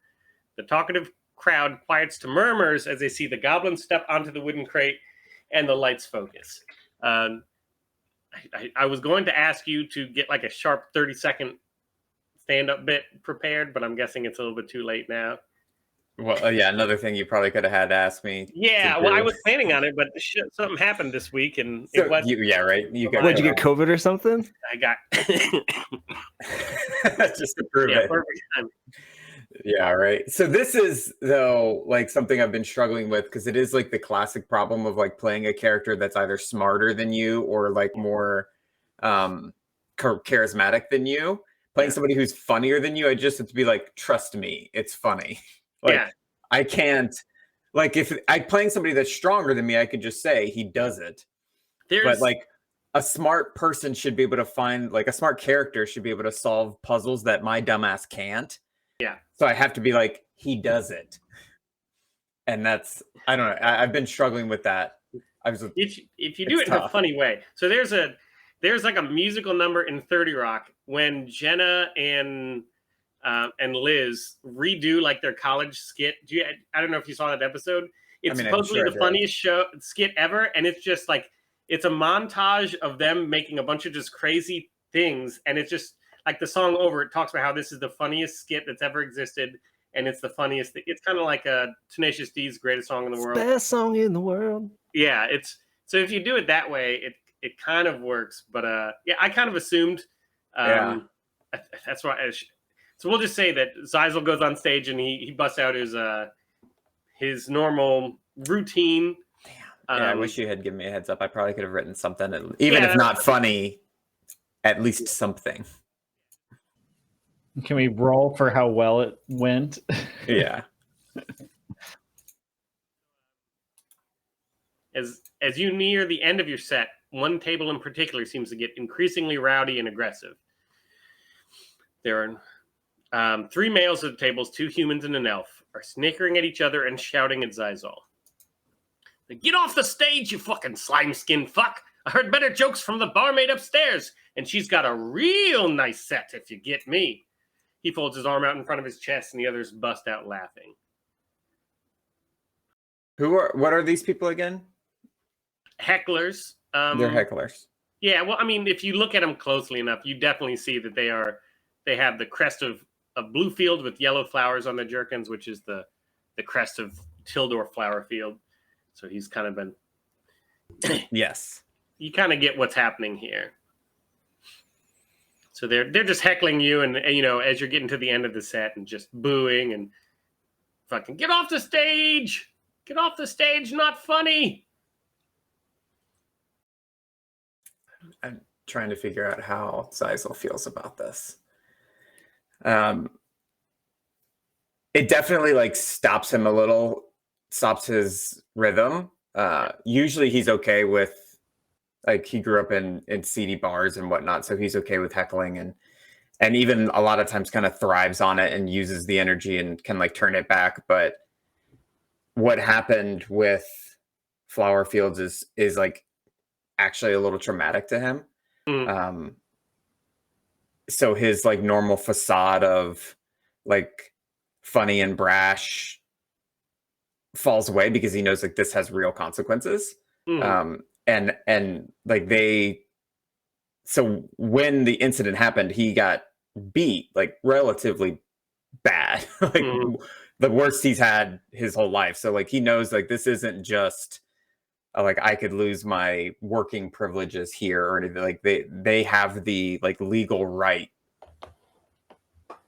The talkative crowd quiets to murmurs as they see the goblin step onto the wooden crate and the lights focus. I was going to ask you to get a sharp 30-second stand-up bit prepared, but I'm guessing it's a little bit too late now. Well, another thing you probably could have had to ask me. Yeah, well, I was planning on it, but something happened this week, and so right. Did you get COVID or something? I got just to prove it. Perfect time. Yeah, right. So this is though something I've been struggling with because it is the classic problem of playing a character that's either smarter than you or more charismatic than you. Playing somebody who's funnier than you, I just have to be trust me, it's funny. I can't if I'm playing somebody that's stronger than me, I could just say he does it. But a smart person should be able to find a smart character should be able to solve puzzles that my dumbass can't. Yeah. So I have to be he does it. And that's, I don't know. I've been struggling with that. If you do it in a funny way. So there's a musical number in 30 Rock when Jenna and Liz redo their college skit. I don't know if you saw that episode. It's supposedly the funniest skit ever, and it's just it's a montage of them making a bunch of just crazy things, and it's just the song over it talks about how this is the funniest skit that's ever existed, and it's the funniest thing. It's kind of like a Tenacious D's greatest song in the world. Best song in the world. Yeah, it's so if you do it that way, it kind of works. But I kind of assumed. That's why. So we'll just say that Xyzal goes on stage and he busts out his normal routine. Damn. I wish you had given me a heads up. I probably could have written something, even if not funny, at least something. Can we roll for how well it went? Yeah. As you near the end of your set, one table in particular seems to get increasingly rowdy and aggressive. There are 3 males at the tables, 2 humans and an elf, are snickering at each other and shouting at Xyzal. Get off the stage, you fucking slime-skinned fuck! I heard better jokes from the barmaid upstairs, and she's got a real nice set, if you get me. He folds his arm out in front of his chest, and the others bust out laughing. What are these people again? Hecklers. They're hecklers. Yeah, well, I mean, if you look at them closely enough, you definitely see that they have the crest of Bluefield with yellow flowers on the jerkins, which is the crest of Tildor Flowerfield. So he's kind of been... Yes. You kind of get what's happening here. So they're just heckling you, and you know, as you're getting to the end of the set and just booing and fucking get off the stage! Get off the stage, not funny! I'm trying to figure out how Xyzal feels about this. It definitely like stops him a little, stops his rhythm. Usually he's okay with, like, he grew up in seedy bars and whatnot, so he's okay with heckling and even a lot of times kind of thrives on it and uses the energy and can like turn it back. But what happened with Flowerfields is like actually a little traumatic to him. So his like normal facade of like funny and brash falls away because he knows like this has real consequences. And like so when the incident happened, he got beat like relatively bad, like the worst he's had his whole life. So like he knows like this isn't just like I could lose my working privileges here or anything. Like they have the like legal right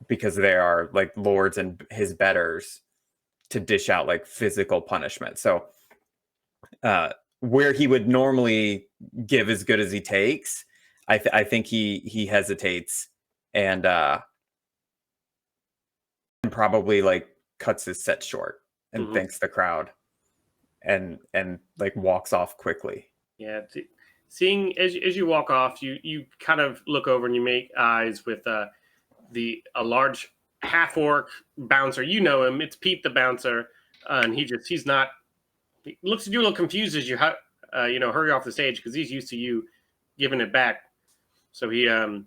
because they are like lords and his betters to dish out like physical punishment. So where he would normally give as good as he takes, I think he hesitates and probably like cuts his set short and thanks the crowd and like walks off quickly. Yeah, seeing as you walk off, you kind of look over and you make eyes with a large half orc bouncer. You know him. It's Pete the bouncer, and he looks at you a little confused as you hurry off the stage because he's used to you giving it back. So you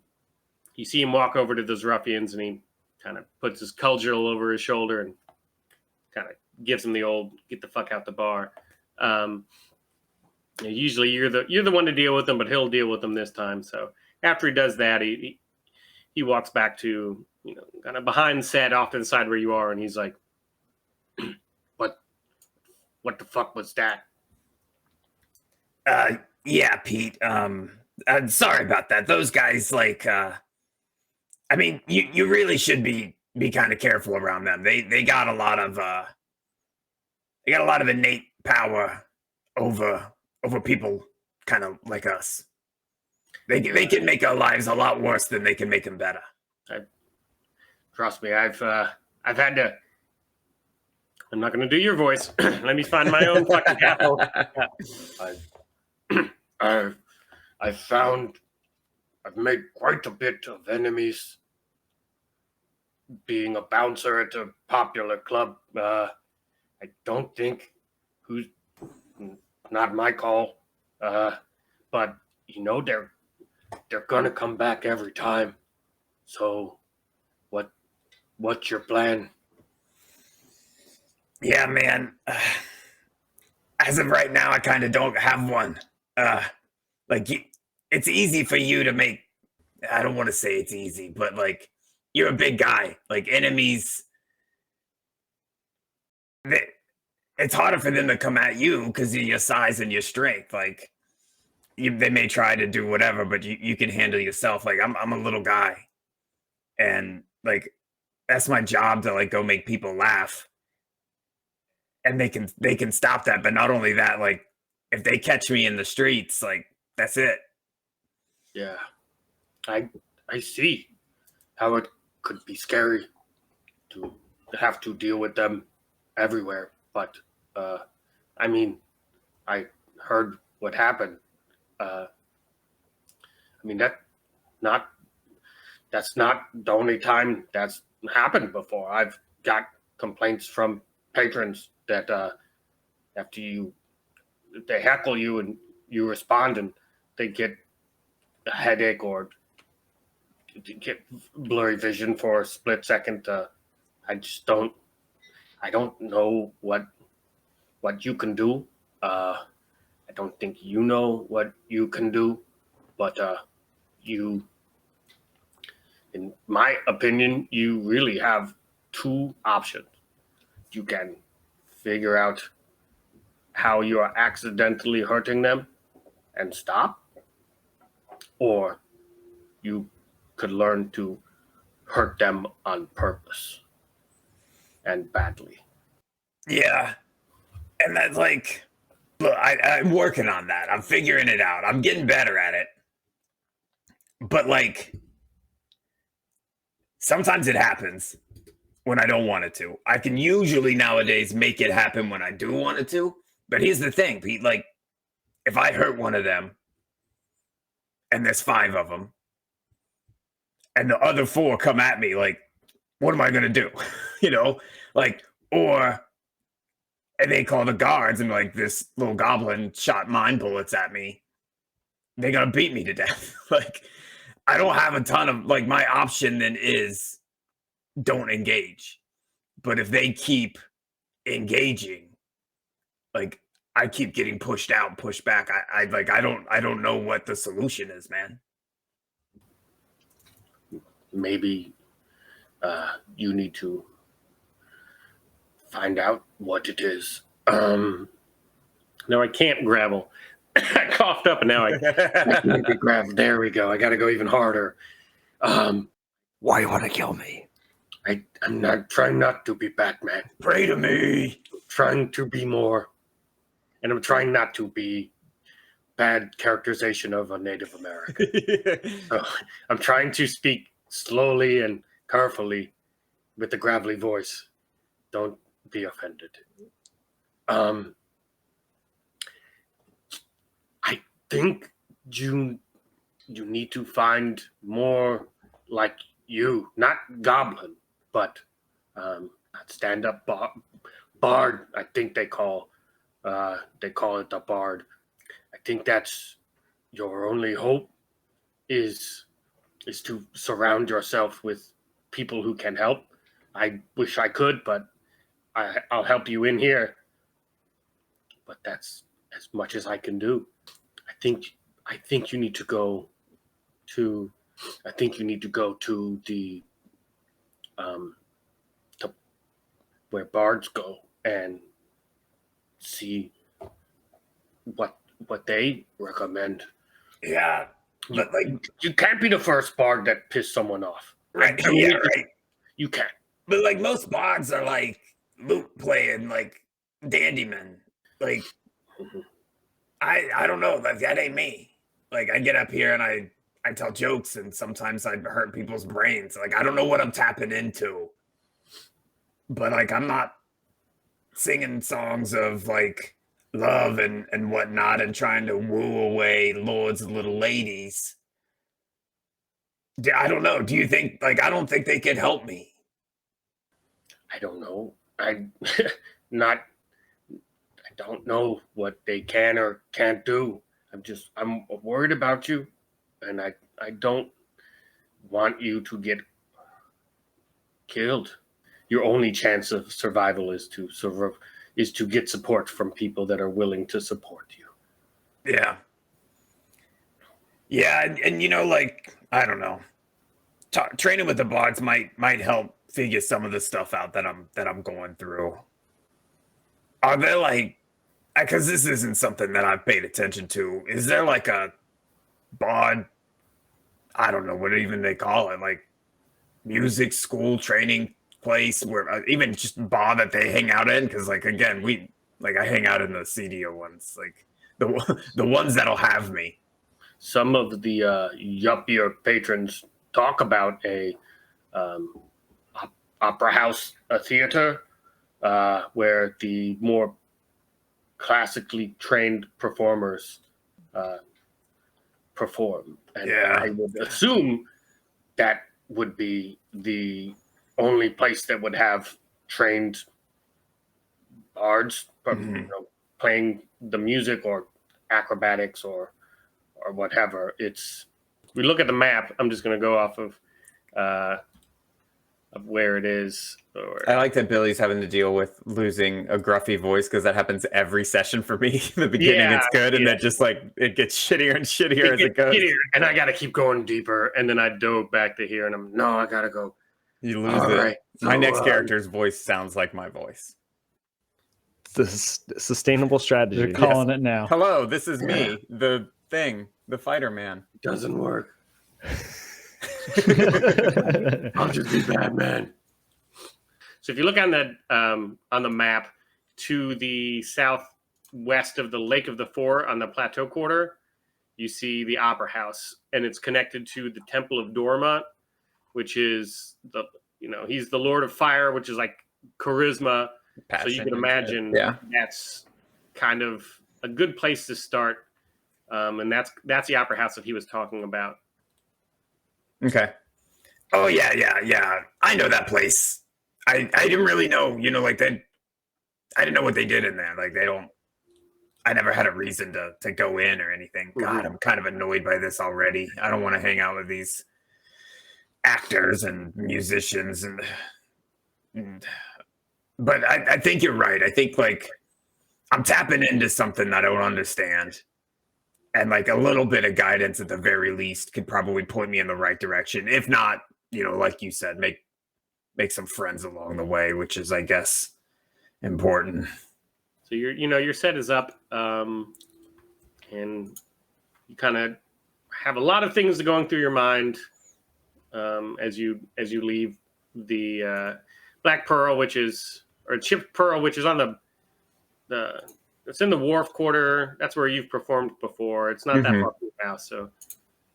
see him walk over to those ruffians and he kind of puts his cudgel over his shoulder and kind of gives him the old "get the fuck out the bar." Usually you're the one to deal with them, but he'll deal with them this time. So after he does that, he walks back to kind of behind set off to the side where you are, and he's like, What the fuck was that? Yeah, Pete. I'm sorry about that. Those guys, like, I mean, you really should be kind of careful around them. They got a lot of innate power over people kind of like us. They can make our lives a lot worse than they can make them better. Trust me, I've had to. I'm not going to do your voice. Let me find my own fucking capital. I've made quite a bit of enemies being a bouncer at a popular club. I don't think who's not my call. But they're gonna come back every time. So what's your plan? Yeah, man. As of right now, I kind of don't have one. It's easy for you to make. I don't want to say it's easy, but like you're a big guy. Like enemies, it's harder for them to come at you because of your size and your strength. Like they may try to do whatever, but you can handle yourself. Like I'm a little guy, and like that's my job to like go make people laugh. And they can stop that, but not only that, like if they catch me in the streets, like that's it. Yeah, I see how it could be scary to have to deal with them everywhere. But I mean, I heard what happened. I mean that's not the only time that's happened before. I've got complaints from patrons that after they heckle you and you respond and they get a headache or get blurry vision for a split second. I don't know what you can do. I don't think you know what you can do, but in my opinion, you really have two options. You can figure out how you are accidentally hurting them and stop, or you could learn to hurt them on purpose and badly. Yeah. And that's like, look, I'm working on that. I'm figuring it out. I'm getting better at it. But like, sometimes it happens when I don't want it to. I can usually nowadays make it happen when I do want it to. But here's the thing, Pete, like, if I hurt one of them and there's 5 of them and the other 4 come at me, like, what am I going to do? You know, like, or and they call the guards and like this little goblin shot mind bullets at me. They're going to beat me to death. Like, I don't have a ton of, like, my option then is don't engage. But if they keep engaging, like, I keep getting pushed out and pushed back. I don't know what the solution is, man. Maybe you need to find out what it is. No, I can't gravel. I coughed up and now I can't be gravel. There we go. I got to go even harder. Why you want to kill me? I'm not trying not to be Batman. Pray to me. I'm trying to be more. And I'm trying not to be bad characterization of a Native American. So I'm trying to speak slowly and carefully with the gravelly voice. Don't be offended. I think you need to find more like you, not goblin, but not stand-up bard. I think they call it the bard. I think that's your only hope is to surround yourself with people who can help. I wish I could, but I'll help you in here. But that's as much as I can do. I think you need to go to the to where bards go and see what they recommend. Yeah, but like, you can't be the first bard that pissed someone off. right? Yeah, right. You can't. But like, most bards are like lute playing, like dandymen. Like, I don't know. Like, that ain't me. Like, I get up here and I tell jokes, and sometimes I hurt people's brains. Like, I don't know what I'm tapping into. But like, I'm not singing songs of like love and whatnot and trying to woo away lords and little ladies. I don't know. Do you think, like, I don't think they can help me. I don't know. I don't know what they can or can't do. I'm worried about you, and I don't want you to get killed. Your only chance of survival is to get support from people that are willing to support you. Yeah. Yeah, and you know, like, I don't know. Training with the bards might help figure some of the stuff out that I'm going through. Are there like, because this isn't something that I've paid attention to, is there like a bard, I don't know what even they call it, like music school training place where even just bar that they hang out in? Because like, again, I hang out in the seedier ones, like the ones that'll have me. Some of the yuppier patrons talk about a opera house, a theater, where the more classically trained performers perform. And I would assume that would be the only place that would have trained bards playing the music or acrobatics or whatever. We look at the map. I'm just going to go off of where it is. I like that Billy's having to deal with losing a gruffy voice because that happens every session for me. In the beginning, it's good, and then just like it gets shittier and shittier as it goes. And I got to keep going deeper, and then I dove back to here, and I got to go. You lose it. Right. My next character's voice sounds like my voice. It's the sustainable strategy. You're calling it now. Hello, this is me, the fighter man. It doesn't work. I'll just be Batman. So if you look on the map to the southwest of the Lake of the Four on the Plateau Quarter, you see the Opera House, and it's connected to the Temple of Dormont, which is he's the Lord of Fire, which is like charisma. Passion. So you can imagine that's kind of a good place to start, and that's the Opera House that he was talking about. Okay. Oh yeah. I know that place. I didn't really know, like that. I didn't know what they did in there. Like I never had a reason to go in or anything. God, I'm kind of annoyed by this already. I don't want to hang out with these actors and musicians but I think you're right. I think like I'm tapping into something I don't understand. And like a little bit of guidance at the very least could probably point me in the right direction. If not, like you said, make some friends along the way, which is, I guess, important. So your set is up, and you kind of have a lot of things going through your mind as you leave the Black Pearl, or Chipped Pearl, which is on it's in the Wharf Quarter. That's where you've performed before. It's not that far from your house. So,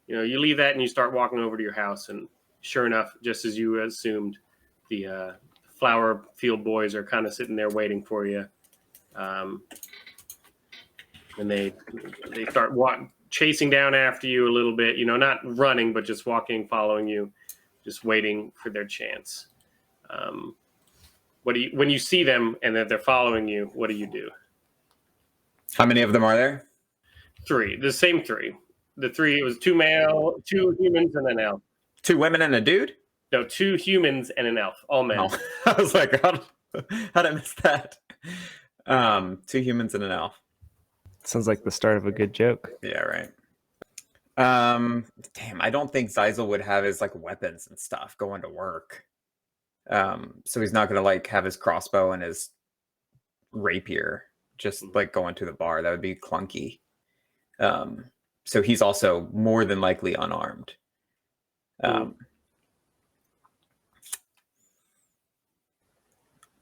you leave that and you start walking over to your house. And sure enough, just as you assumed, the Flowerfield boys are kind of sitting there waiting for you. And they start chasing down after you a little bit, not running, but just walking, following you, just waiting for their chance. When you see them and that they're following you, what do you do? How many of them are there? 3. The same 3. The 3, it was 2 male, 2 humans, and an elf. 2 women and a dude? No, 2 humans and an elf. All men. Oh, I was like, how did I miss that? 2 humans and an elf. Sounds like the start of a good joke. Yeah, right. Damn, I don't think Xyzal would have his like weapons and stuff going to work. So he's not gonna like have his crossbow and his rapier just like going to the bar. That would be clunky. So he's also more than likely unarmed.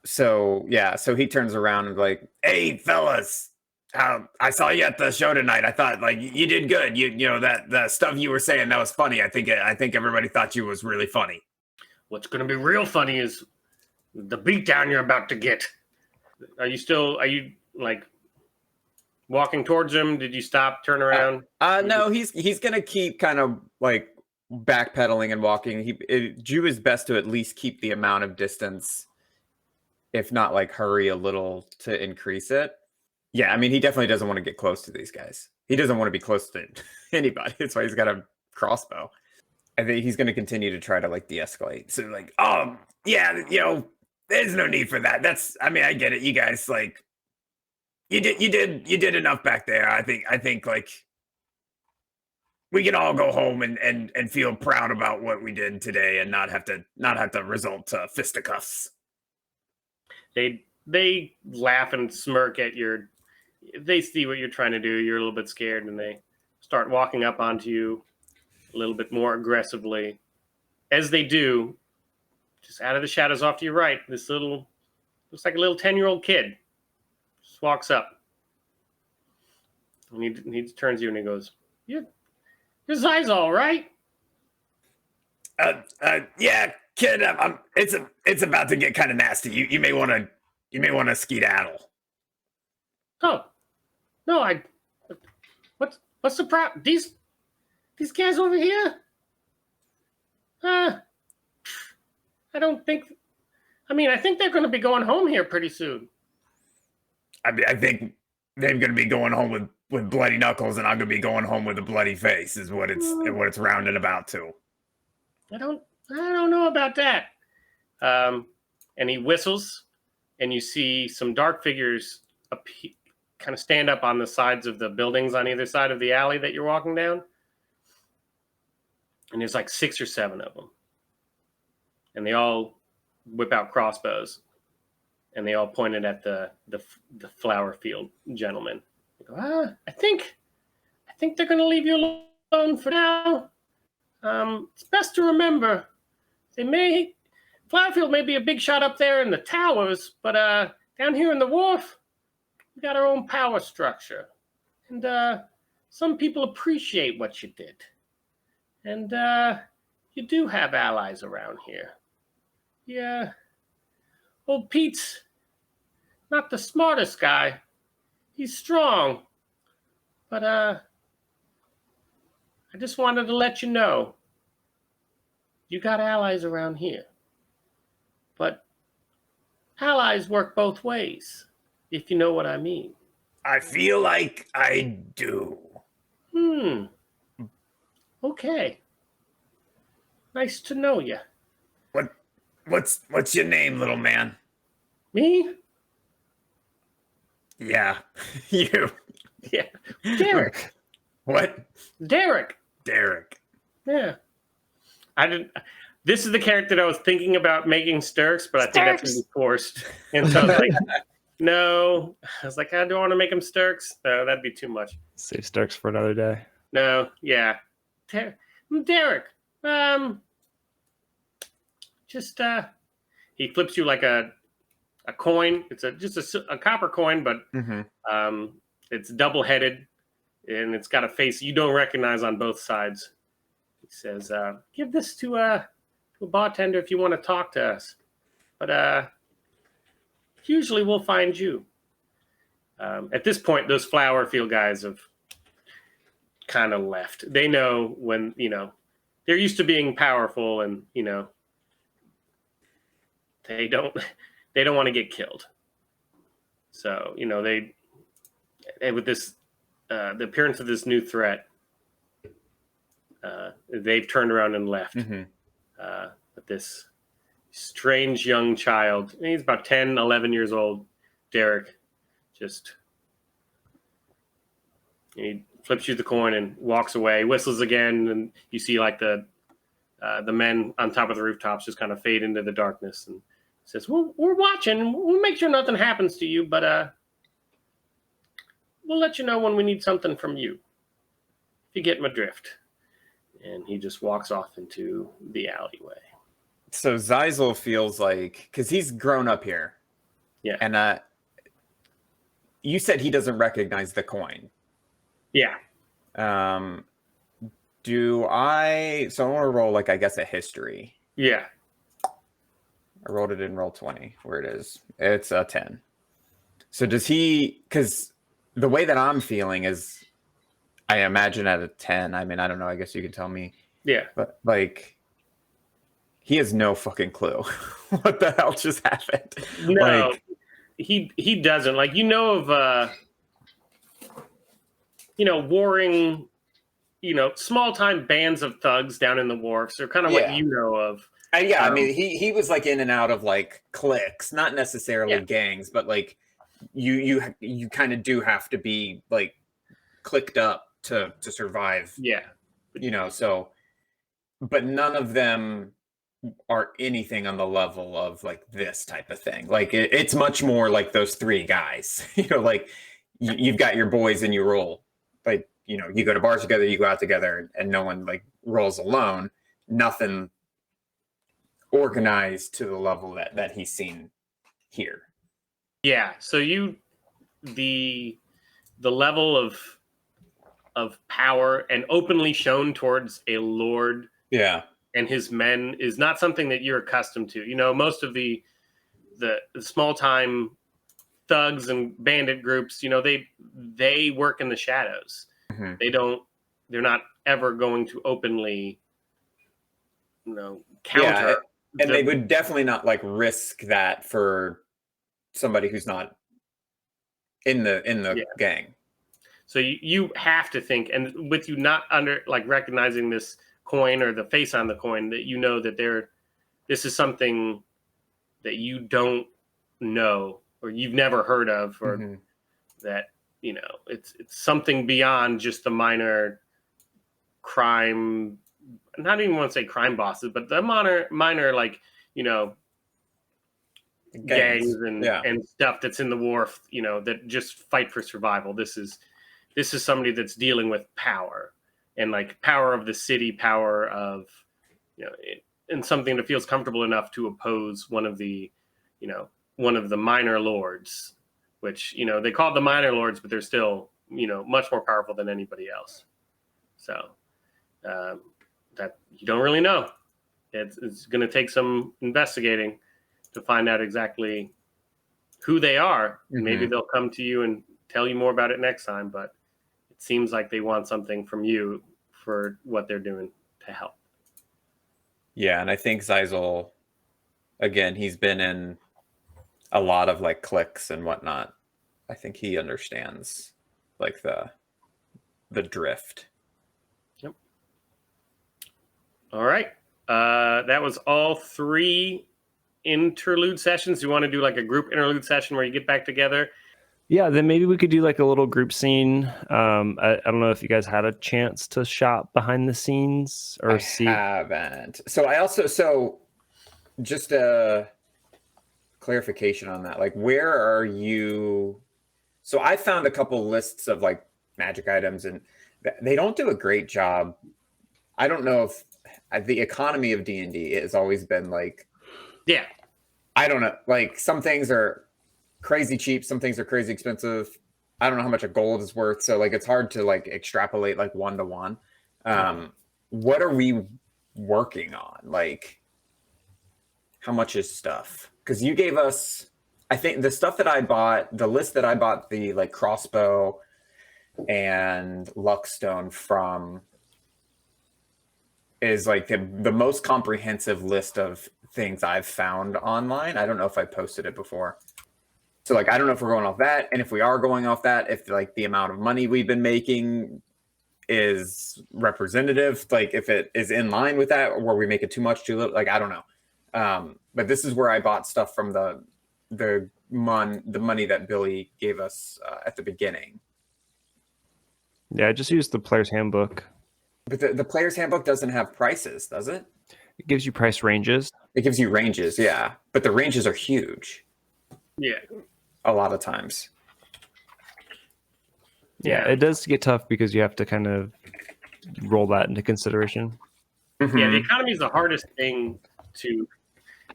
So he turns around and like, hey fellas, I saw you at the show tonight. I thought like you did good. That the stuff you were saying, that was funny. I think everybody thought you was really funny. What's going to be real funny is the beatdown you're about to get. Are you like walking towards him? Did you stop, turn around? No, he's going to keep kind of like backpedaling and walking. Do his best to at least keep the amount of distance, if not like hurry a little to increase it. Yeah, I mean, he definitely doesn't want to get close to these guys. He doesn't want to be close to anybody. That's why he's got a crossbow. I think he's going to continue to try to like de-escalate. So like, there's no need for that. I get it. You guys like, you did enough back there. I think like we can all go home and feel proud about what we did today and not have to resort to fisticuffs. They laugh and smirk at they see what you're trying to do. You're a little bit scared, and they start walking up onto you a little bit more aggressively. As they do, just out of the shadows off to your right, this looks like a little 10-year-old kid just walks up. And he turns to you and he goes, You're Xyzal, right? Yeah, Kid, it's about to get kind of nasty. You may want to skedaddle. Oh, no, what's the problem? These guys over here? I don't think. I mean, I think they're going to be going home here pretty soon. I think they're going to be going home with bloody knuckles, and I'm going to be going home with a bloody face. Is what it's rounded about to. I don't know about that. And he whistles, and you see some dark figures kind of stand up on the sides of the buildings on either side of the alley that you're walking down. And there's like 6 or 7 of them. And they all whip out crossbows. And they all pointed at the Flowerfield gentleman. They go, I think they're going to leave you alone for now. It's best to remember, Flowerfield may be a big shot up there in the towers, but down here in the wharf, we got our own power structure. And some people appreciate what you did. And you do have allies around here. Yeah. Old Pete's not the smartest guy. He's strong. But I just wanted to let you know, you got allies around here. But allies work both ways, if you know what I mean. I feel like I do. Okay. Nice to know you. What's your name, little man? Me? Yeah, you. Yeah. Derek. What? Derek. Yeah. This is the character that I was thinking about making Sturks, but I think that's going to be forced. And so I was like, no. I was like, I don't want to make him Sturks. No, that'd be too much. Save Starks for another day. No, yeah. Derek. He flips you like a coin. It's just a copper coin, but it's double-headed, and it's got a face you don't recognize on both sides. He says, give this to a bartender if you want to talk to us. But usually we'll find you. At this point, those Flowerfield guys have kind of left. They know when, they're used to being powerful, and, they don't want to get killed. So, they with this, the appearance of this new threat, they've turned around and left. But this strange young child, he's about 10, 11 years old, Derek, he flips you the coin and walks away, whistles again, and you see like the men on top of the rooftops just kind of fade into the darkness, and says, well, we're watching. We'll make sure nothing happens to you, but we'll let you know when we need something from you, if you get my drift. And he just walks off into the alleyway. So Xyzal feels like, because he's grown up here. Yeah. And you said he doesn't recognize the coin. Yeah. So I want to roll, like, I guess, a history. Yeah. I rolled it in Roll20, where it is. It's a 10. So does he, because the way that I'm feeling is, I imagine at a 10, I mean, I don't know, I guess you can tell me. Yeah. But, like, he has no fucking clue what the hell just happened. No, he doesn't. Like, of, warring, small-time bands of thugs down in the wharfs, or kind of what you know of. I mean, he was like in and out of like cliques, not necessarily gangs, but like you kind of do have to be like clicked up to survive. Yeah. So, but none of them are anything on the level of like this type of thing. Like it's much more like those 3 guys, like you've got your boys and you roll. Like, you go to bars together, you go out together, and no one like rolls alone. Nothing organized to the level that he's seen here. Yeah. So the level of power and openly shown towards a lord. Yeah. and his men is not something that you're accustomed to. You know, most of the small time thugs and bandit groups, you know, they work in the shadows. They're not ever going to openly, you know, counter. Yeah, and they would definitely not like risk that for somebody who's not in the gang. So you have to think, and with you not under like recognizing this coin or the face on the coin, that you know that this is something that you don't know or you've never heard of, or that, you know, it's something beyond just the minor crime. Not even want to say crime bosses, but the minor like, you know, gangs and stuff that's in the war, you know, that just fight for survival. This is somebody that's dealing with power, and like power of the city, power of, you know, and something that feels comfortable enough to oppose one of the minor lords, which, you know, they call the minor lords, but they're still, you know, much more powerful than anybody else. So that you don't really know. It's going to take some investigating to find out exactly who they are. Maybe they'll come to you and tell you more about it next time, but it seems like they want something from you for what they're doing to help. Yeah, and I think Xyzal, again, he's been in a lot of like cliques and whatnot. I think he understands like the drift. Yep. All right. That was all 3 interlude sessions. You want to do like a group interlude session where you get back together? Yeah, then maybe we could do like a little group scene. I don't know if you guys had a chance to shop behind the scenes or see. Haven't. So just a clarification on that. Like, where are you? So I found a couple lists of like magic items, and they don't do a great job. I don't know if the economy of D&D has always been like, yeah, I don't know. Like, some things are crazy cheap, some things are crazy expensive. I don't know how much a gold is worth, so like it's hard to like extrapolate like 1-to-1. What are we working on? Like, how much is stuff? Because you gave us, I think the stuff that I bought, the list that I bought, the like crossbow and luckstone from, is like the most comprehensive list of things I've found online. I don't know if I posted it before. So like, I don't know if we're going off that. And if we are going off that, if like the amount of money we've been making is representative, like if it is in line with that, or where we make it too much, too little, like, I don't know. But this is where I bought stuff from the money that Billy gave us at the beginning. Yeah, I just used the player's handbook. But the player's handbook doesn't have prices, does it? It gives you price ranges. It gives you ranges, yeah. But the ranges are huge. Yeah. A lot of times. Yeah, it does get tough because you have to kind of roll that into consideration. Yeah, the economy is the hardest thing to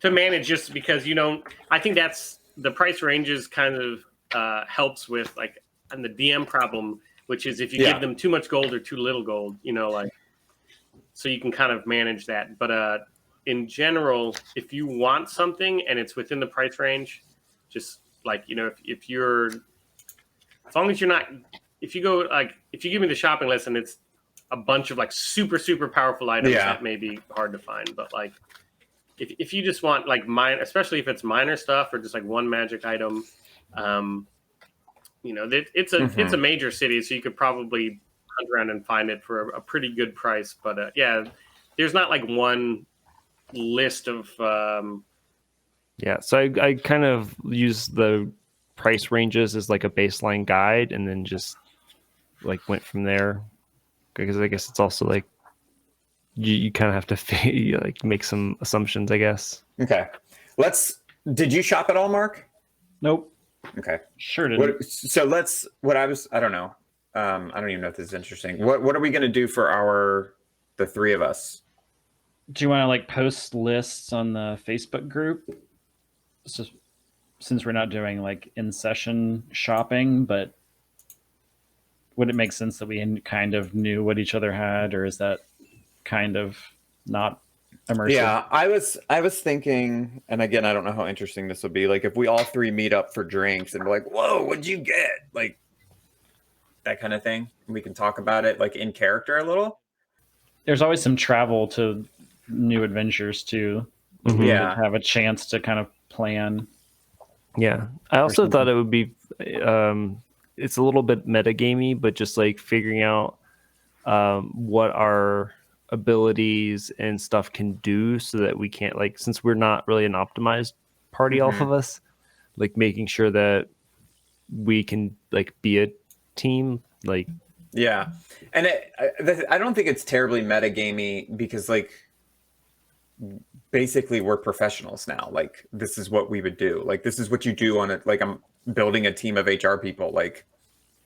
manage, just because you don't. I think that's the price ranges kind of helps with like and the DM problem, which is if you give them too much gold or too little gold, you know, like, so you can kind of manage that. But in general, if you want something and it's within the price range, just like, you know, if you're, as long as you're not, if you go like, if you give me the shopping list and it's a bunch of like super, super powerful items, that may be hard to find. But like, if you just want like especially if it's minor stuff or just like one magic item, you know, it's a major city, so you could probably hunt around and find it for a pretty good price. But yeah, there's not like one list of. Yeah, so I kind of use the price ranges as like a baseline guide, and then just like went from there, because I guess it's also like you kind of have to like make some assumptions, I guess. Okay, did you shop at all, Mark? Nope. Okay, sure didn't. I don't know. I don't even know if this is interesting. What are we going to do for the 3 of us? Do you want to like post lists on the Facebook group? So, since we're not doing like in-session shopping, but would it make sense that we kind of knew what each other had, or is that kind of not immersive. Yeah, I was thinking, and again, I don't know how interesting this will be. Like if we all three meet up for drinks and we're like, "Whoa, what'd you get?" Like that kind of thing. We can talk about it like in character a little. There's always some travel to new adventures too. Mhm. Yeah. Have a chance to kind of plan. Yeah, I also thought something. it would be. It's a little bit metagamey, but just like figuring out what our abilities and stuff can do, so that we can't like, since we're not really an optimized party off of us, like making sure that we can like be a team. Like, Yeah, and I don't think it's terribly metagamey because like basically we're professionals now. Like this is what we would do. Like this is what you do on it. Like I'm building a team of HR people. Like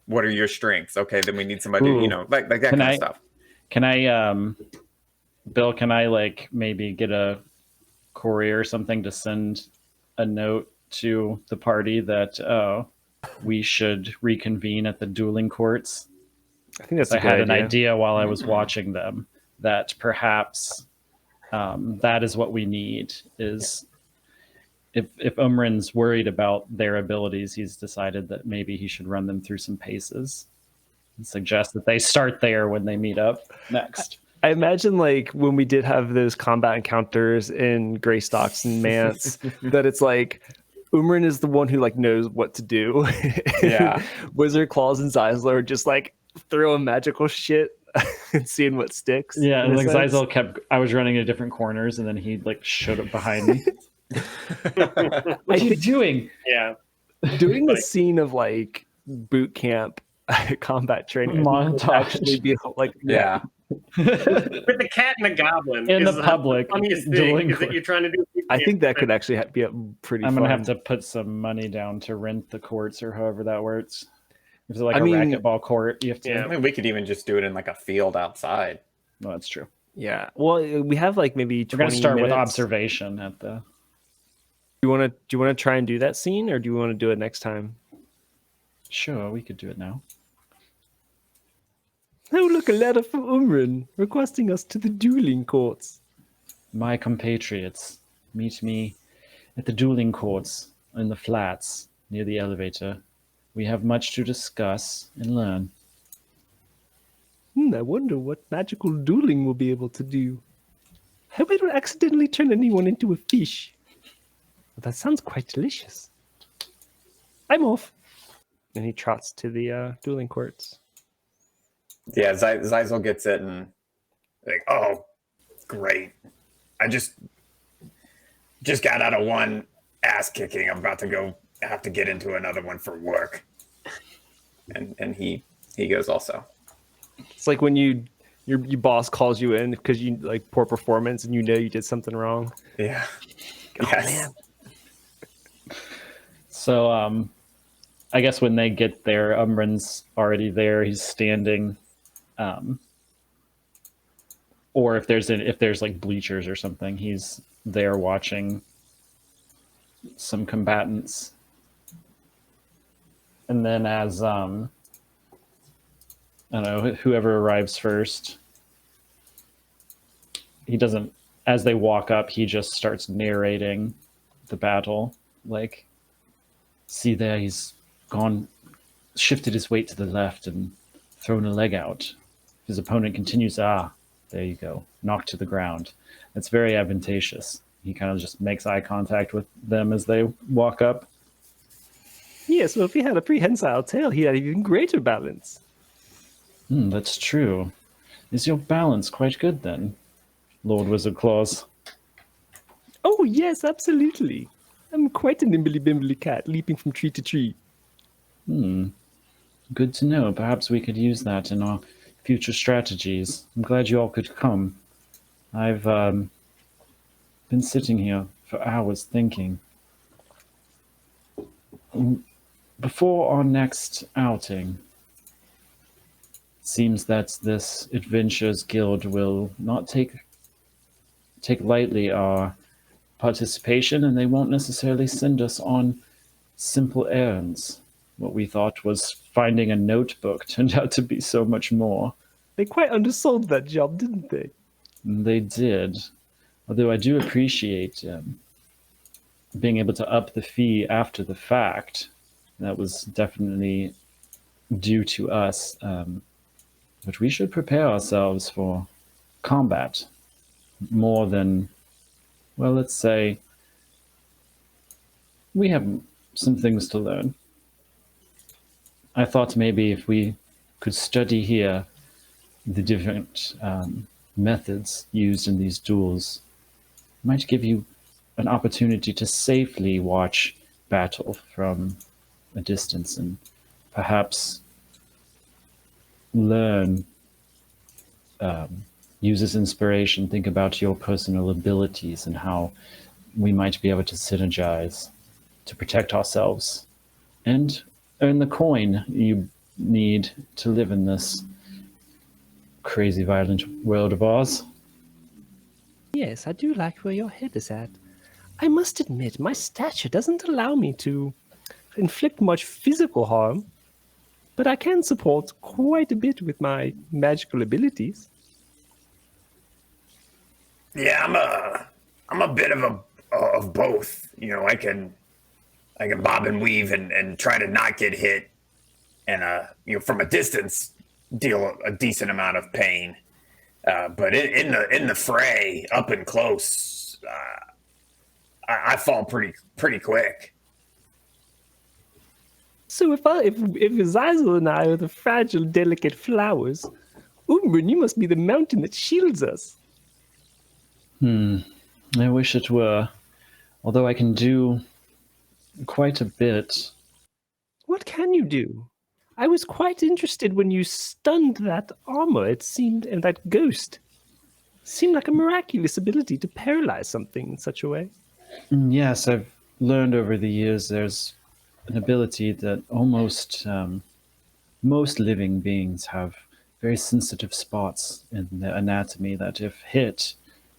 what are your strengths? Okay, then we need somebody, Ooh. you know, like that kind of stuff. Can I, Bill? Can I like maybe get a courier or something to send a note to the party that we should reconvene at the dueling courts? I think that's. I had an idea while I was watching them that perhaps that is what we need. Is if Umren's worried about their abilities, he's decided that maybe he should run them through some paces and suggest that they start there when they meet up next. I imagine like when we did have those combat encounters in Greystocks and Mance, that it's like Umren is the one who like knows what to do. Yeah. Wizardclaws and Xyzal are just like throwing magical shit and seeing what sticks. Yeah, in and a like sense. Xyzal kept. I was running in different corners, and then he like showed up behind me. What are you doing? Yeah. Doing a scene of like boot camp combat training Montage. would actually be like Yeah. With the cat and the goblin In is the public, funniest thing dueling is that you're trying to do. I think that could actually be a pretty. I'm gonna fun. have to put some money down to rent the courts or however that works. If it's like I a mean- racquetball court, you have to. Yeah. I mean, we could even just do it in like a field outside. No, that's true. Yeah. Well, we have like maybe 20 We're gonna start with minutes. observation at the. Do you want to try and do that scene, or do you want to do it next time? Sure, we could do it now. Oh, look, a letter from Umren requesting us to the dueling courts. My compatriots, meet me at the dueling courts in the flats near the elevator. We have much to discuss and learn. I wonder what magical dueling we'll be able to do. Hope I don't accidentally turn anyone into a fish. But that sounds quite delicious. I'm off. And he trots to the dueling courts. Yeah, Xyzal gets it and like, oh, great. I just got out of one ass kicking. I'm about to have to get into another one for work. And he goes also. It's like when your boss calls you in because you like poor performance and you know you did something wrong. Yeah. Oh, Yes. man. So, I guess when they get there, Umren's already there. He's standing, or if there's like bleachers or something, he's there watching some combatants. And then as I don't know, whoever arrives first, he doesn't. As they walk up, he just starts narrating the battle, like. See there, he's shifted his weight to the left and thrown a leg out. His opponent continues, there you go, knocked to the ground. It's very advantageous. He kind of just makes eye contact with them as they walk up. Yes, well, if he had a prehensile tail, he had even greater balance. That's true. Is your balance quite good then, Lord Wizardclaws? Oh, yes, absolutely. I'm quite a nimbly-bimbly cat, leaping from tree to tree. Good to know. Perhaps we could use that in our future strategies. I'm glad you all could come. I've been sitting here for hours thinking. Before our next outing, it seems that this Adventurers Guild will not take lightly our participation, and they won't necessarily send us on simple errands. What we thought was finding a notebook turned out to be so much more. They quite undersold that job, didn't they? They did. Although I do appreciate being able to up the fee after the fact. That was definitely due to us. But we should prepare ourselves for combat more than, well, let's say we have some things to learn. I thought maybe if we could study here the different methods used in these duels, it might give you an opportunity to safely watch battle from a distance and perhaps learn, use as inspiration, think about your personal abilities and how we might be able to synergize to protect ourselves and earn the coin you need to live in this crazy, violent world of ours. Yes, I do like where your head is at. I must admit, my stature doesn't allow me to inflict much physical harm, but I can support quite a bit with my magical abilities. Yeah, I'm a bit of both. You know, I can bob and weave and try to not get hit, and you know, from a distance deal a decent amount of pain. But in the fray, up and close, I fall pretty quick. So if Xyzal and I are the fragile, delicate flowers, Umren, you must be the mountain that shields us. I wish it were. Although I can do quite a bit. What can you do? I was quite interested when you stunned that armor, it seemed, and that ghost. Seemed like a miraculous ability to paralyze something in such a way. Yes, I've learned over the years there's an ability that almost most living beings have very sensitive spots in their anatomy that if hit,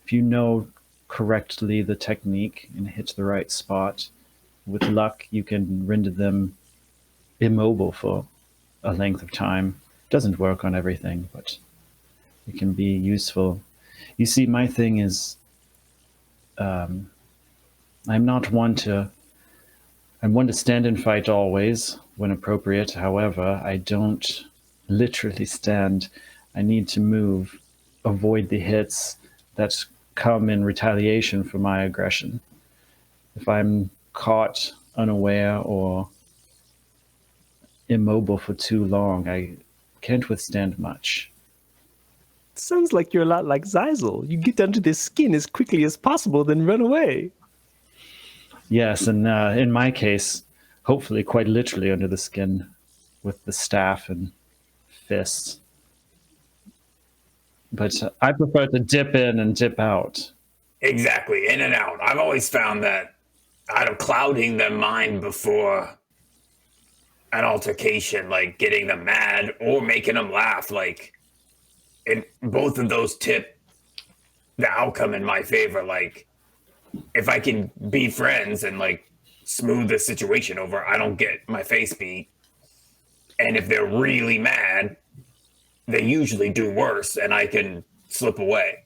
if you know correctly the technique and hit the right spot, with luck you can render them immobile for a length of time. Doesn't work on everything, but it can be useful. You see, my thing is I'm one to stand and fight always when appropriate. However, I don't literally stand. I need to move, avoid the hits that come in retaliation for my aggression. If I'm caught unaware or immobile for too long, I can't withstand much. Sounds like you're a lot like Xyzal. You get under their skin as quickly as possible, then run away. Yes, and in my case, hopefully quite literally under the skin with the staff and fists. But I prefer to dip in and dip out. Exactly, in and out. I've always found that out of clouding their mind before an altercation, like getting them mad or making them laugh, like, and both of those tip the outcome in my favor. Like, if I can be friends and like smooth the situation over, I don't get my face beat. And if they're really mad, they usually do worse and I can slip away.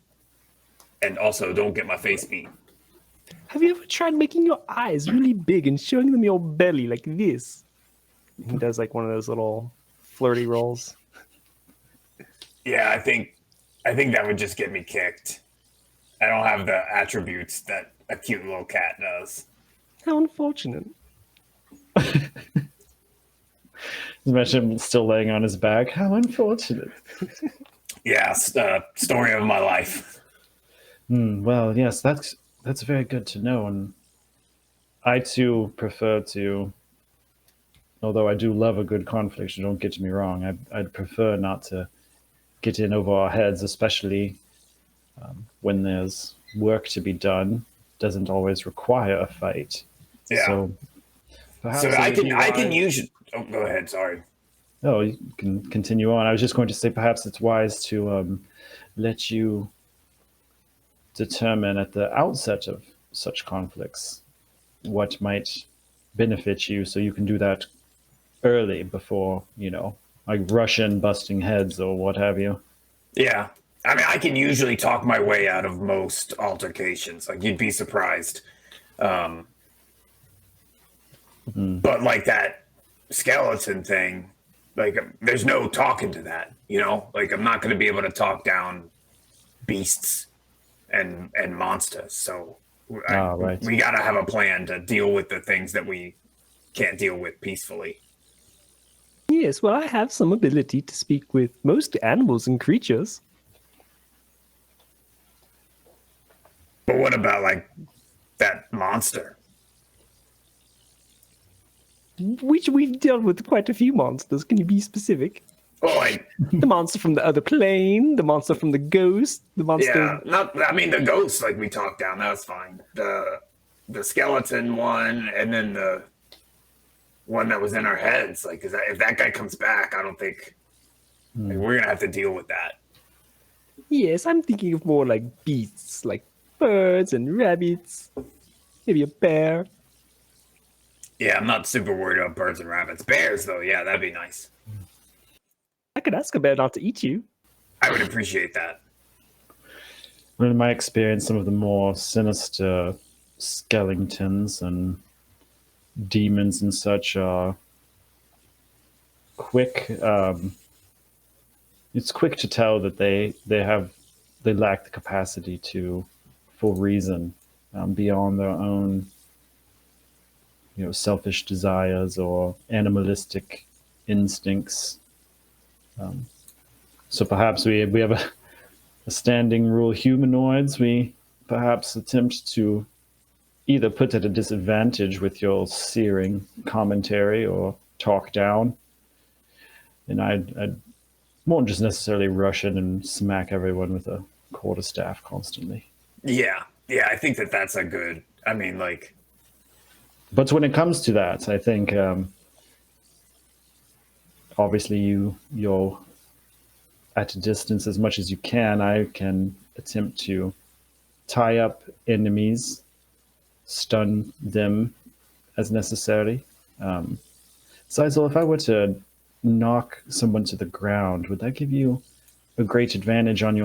And also don't get my face beat. Have you ever tried making your eyes really big and showing them your belly like this? He does like one of those little flirty rolls. Yeah, I think that would just get me kicked. I don't have the attributes that a cute little cat does. How unfortunate. Imagine him still laying on his back. How unfortunate. Yeah, story of my life. Well, yes, that's very good to know. And I too prefer to, although I do love a good conflict, don't get me wrong, I'd prefer not to get in over our heads, especially when there's work to be done. Doesn't always require a fight. Yeah. So perhaps I can use. Oh, go ahead. Sorry. Oh, you can continue on. I was just going to say perhaps it's wise to let you determine at the outset of such conflicts what might benefit you, so you can do that early before, like rush in busting heads or what have you. Yeah. I mean, I can usually talk my way out of most altercations. Like, you'd be surprised. But like that skeleton thing, like, there's no talking to that, you know? Like, I'm not going to be able to talk down beasts and monsters. So Right. we got to have a plan to deal with the things that we can't deal with peacefully. Yes, well, I have some ability to speak with most animals and creatures. But what about, like, that monster? Which we've dealt with quite a few monsters. Can you be specific? Oh, like, The monster from the other plane, the monster from the ghost, the monster. yeah, I mean, the ghosts, like, we talked down, that was fine. The skeleton one, and then the one that was in our heads. Like, if that guy comes back, I don't think like, we're gonna have to deal with that. Yes, I'm thinking of more like beasts, like birds and rabbits, maybe a bear. Yeah, I'm not super worried about birds and rabbits. Bears, though, yeah, that'd be nice. I could ask a bear not to eat you. I would appreciate that. Well, in my experience, some of the more sinister skeletons and demons and such are quick. It's quick to tell that they lack the capacity to full reason beyond their own, selfish desires or animalistic instincts. So perhaps we have a standing rule: humanoids. We perhaps attempt to either put at a disadvantage with your searing commentary or talk down. And I won't just necessarily rush in and smack everyone with a quarterstaff constantly. Yeah, I think that's a good. I mean, like, but when it comes to that, I think obviously you're at a distance as much as you can. I can attempt to tie up enemies, stun them as necessary. Xyzal, if I were to knock someone to the ground, would that give you a great advantage on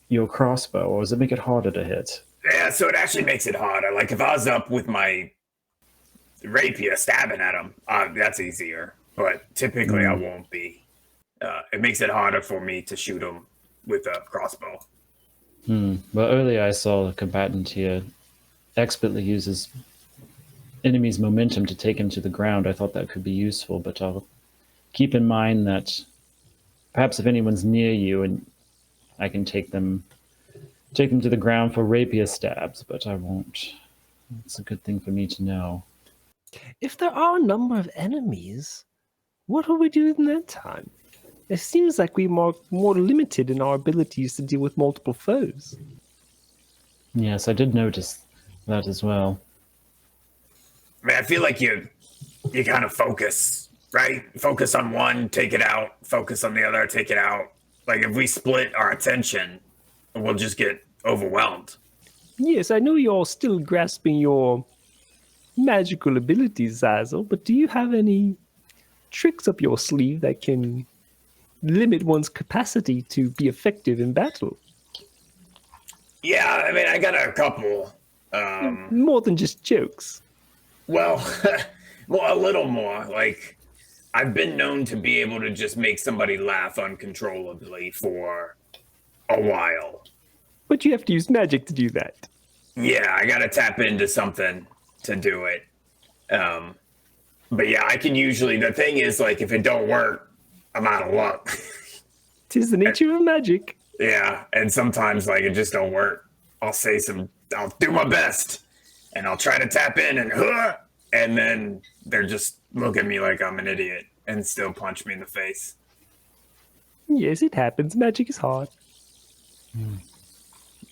your crossbow, or does it make it harder to hit? yeah. So it actually makes it harder. Like, if I was up with my rapier stabbing at him, that's easier. But typically, I won't be. It makes it harder for me to shoot him with a crossbow. Well, earlier I saw a combatant here expertly uses enemy's momentum to take him to the ground. I thought that could be useful, but I'll keep in mind that perhaps if anyone's near you, and I can take them to the ground for rapier stabs, but I won't. It's a good thing for me to know. If there are a number of enemies, what will we do in that time? It seems like we're more limited in our abilities to deal with multiple foes. Yes, I did notice that as well. I mean, I feel like you kind of focus, right? Focus on one, take it out. Focus on the other, take it out. Like, if we split our attention, we'll just get overwhelmed. Yes, I know you're still grasping your magical abilities, Xyzal, but do you have any tricks up your sleeve that can limit one's capacity to be effective in battle? Yeah, I mean, I got a couple. More than just jokes. Well, a little more. Like, I've been known to be able to just make somebody laugh uncontrollably for a while. But you have to use magic to do that. Yeah, I gotta tap into something to do it. But yeah, I can usually. The thing is, like, if it don't work, I'm out of luck. 'Tis the nature of magic. Yeah, and sometimes, like, it just don't work. I'll do my best, and I'll try to tap in, and then they're just look at me like I'm an idiot and still punch me in the face. Yes, it happens. Magic is hard.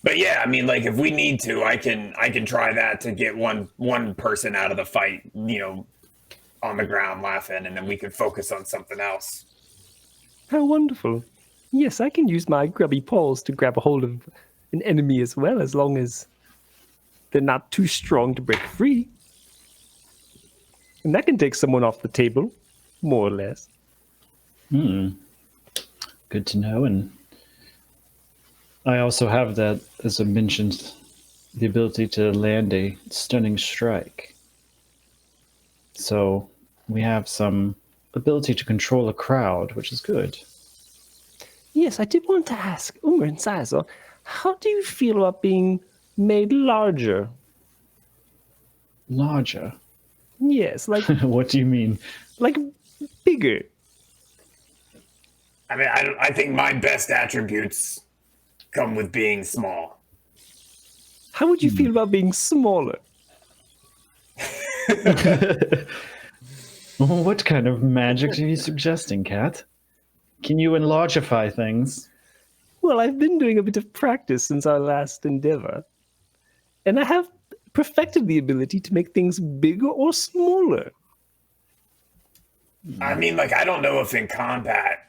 But yeah, I mean, like, if we need to, I can try that to get one person out of the fight, on the ground laughing, and then we can focus on something else. How wonderful. Yes, I can use my grubby paws to grab a hold of an enemy as well, as long as they're not too strong to break free. And that can take someone off the table, more or less. Good to know. And I also have that, as I mentioned, the ability to land a stunning strike. So we have some ability to control a crowd, which is good. Yes, I did want to ask, Umren Xyzal, how do you feel about being made larger? Larger? Yes, like What do you mean? like bigger. I mean, I think my best attributes come with being small. How would you feel about being smaller? What kind of magic are you suggesting, Cat? Can you enlargify things? Well, I've been doing a bit of practice since our last endeavor, and I have perfected the ability to make things bigger or smaller. I mean, like, I don't know if in combat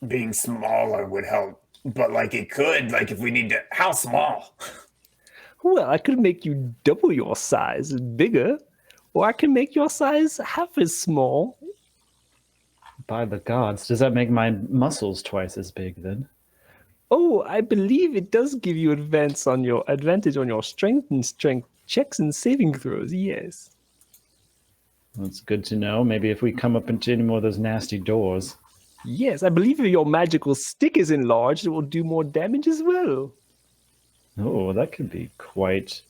being smaller would help, but like it could, like if we need to, how small? Well, I could make you double your size and bigger, or I can make your size half as small. By the gods, does that make my muscles twice as big then? Oh, I believe it does give you advantage on your strength checks and saving throws. Yes. That's good to know. Maybe if we come up into any more of those nasty doors. Yes, I believe if your magical stick is enlarged, it will do more damage as well. Oh, that could be quite...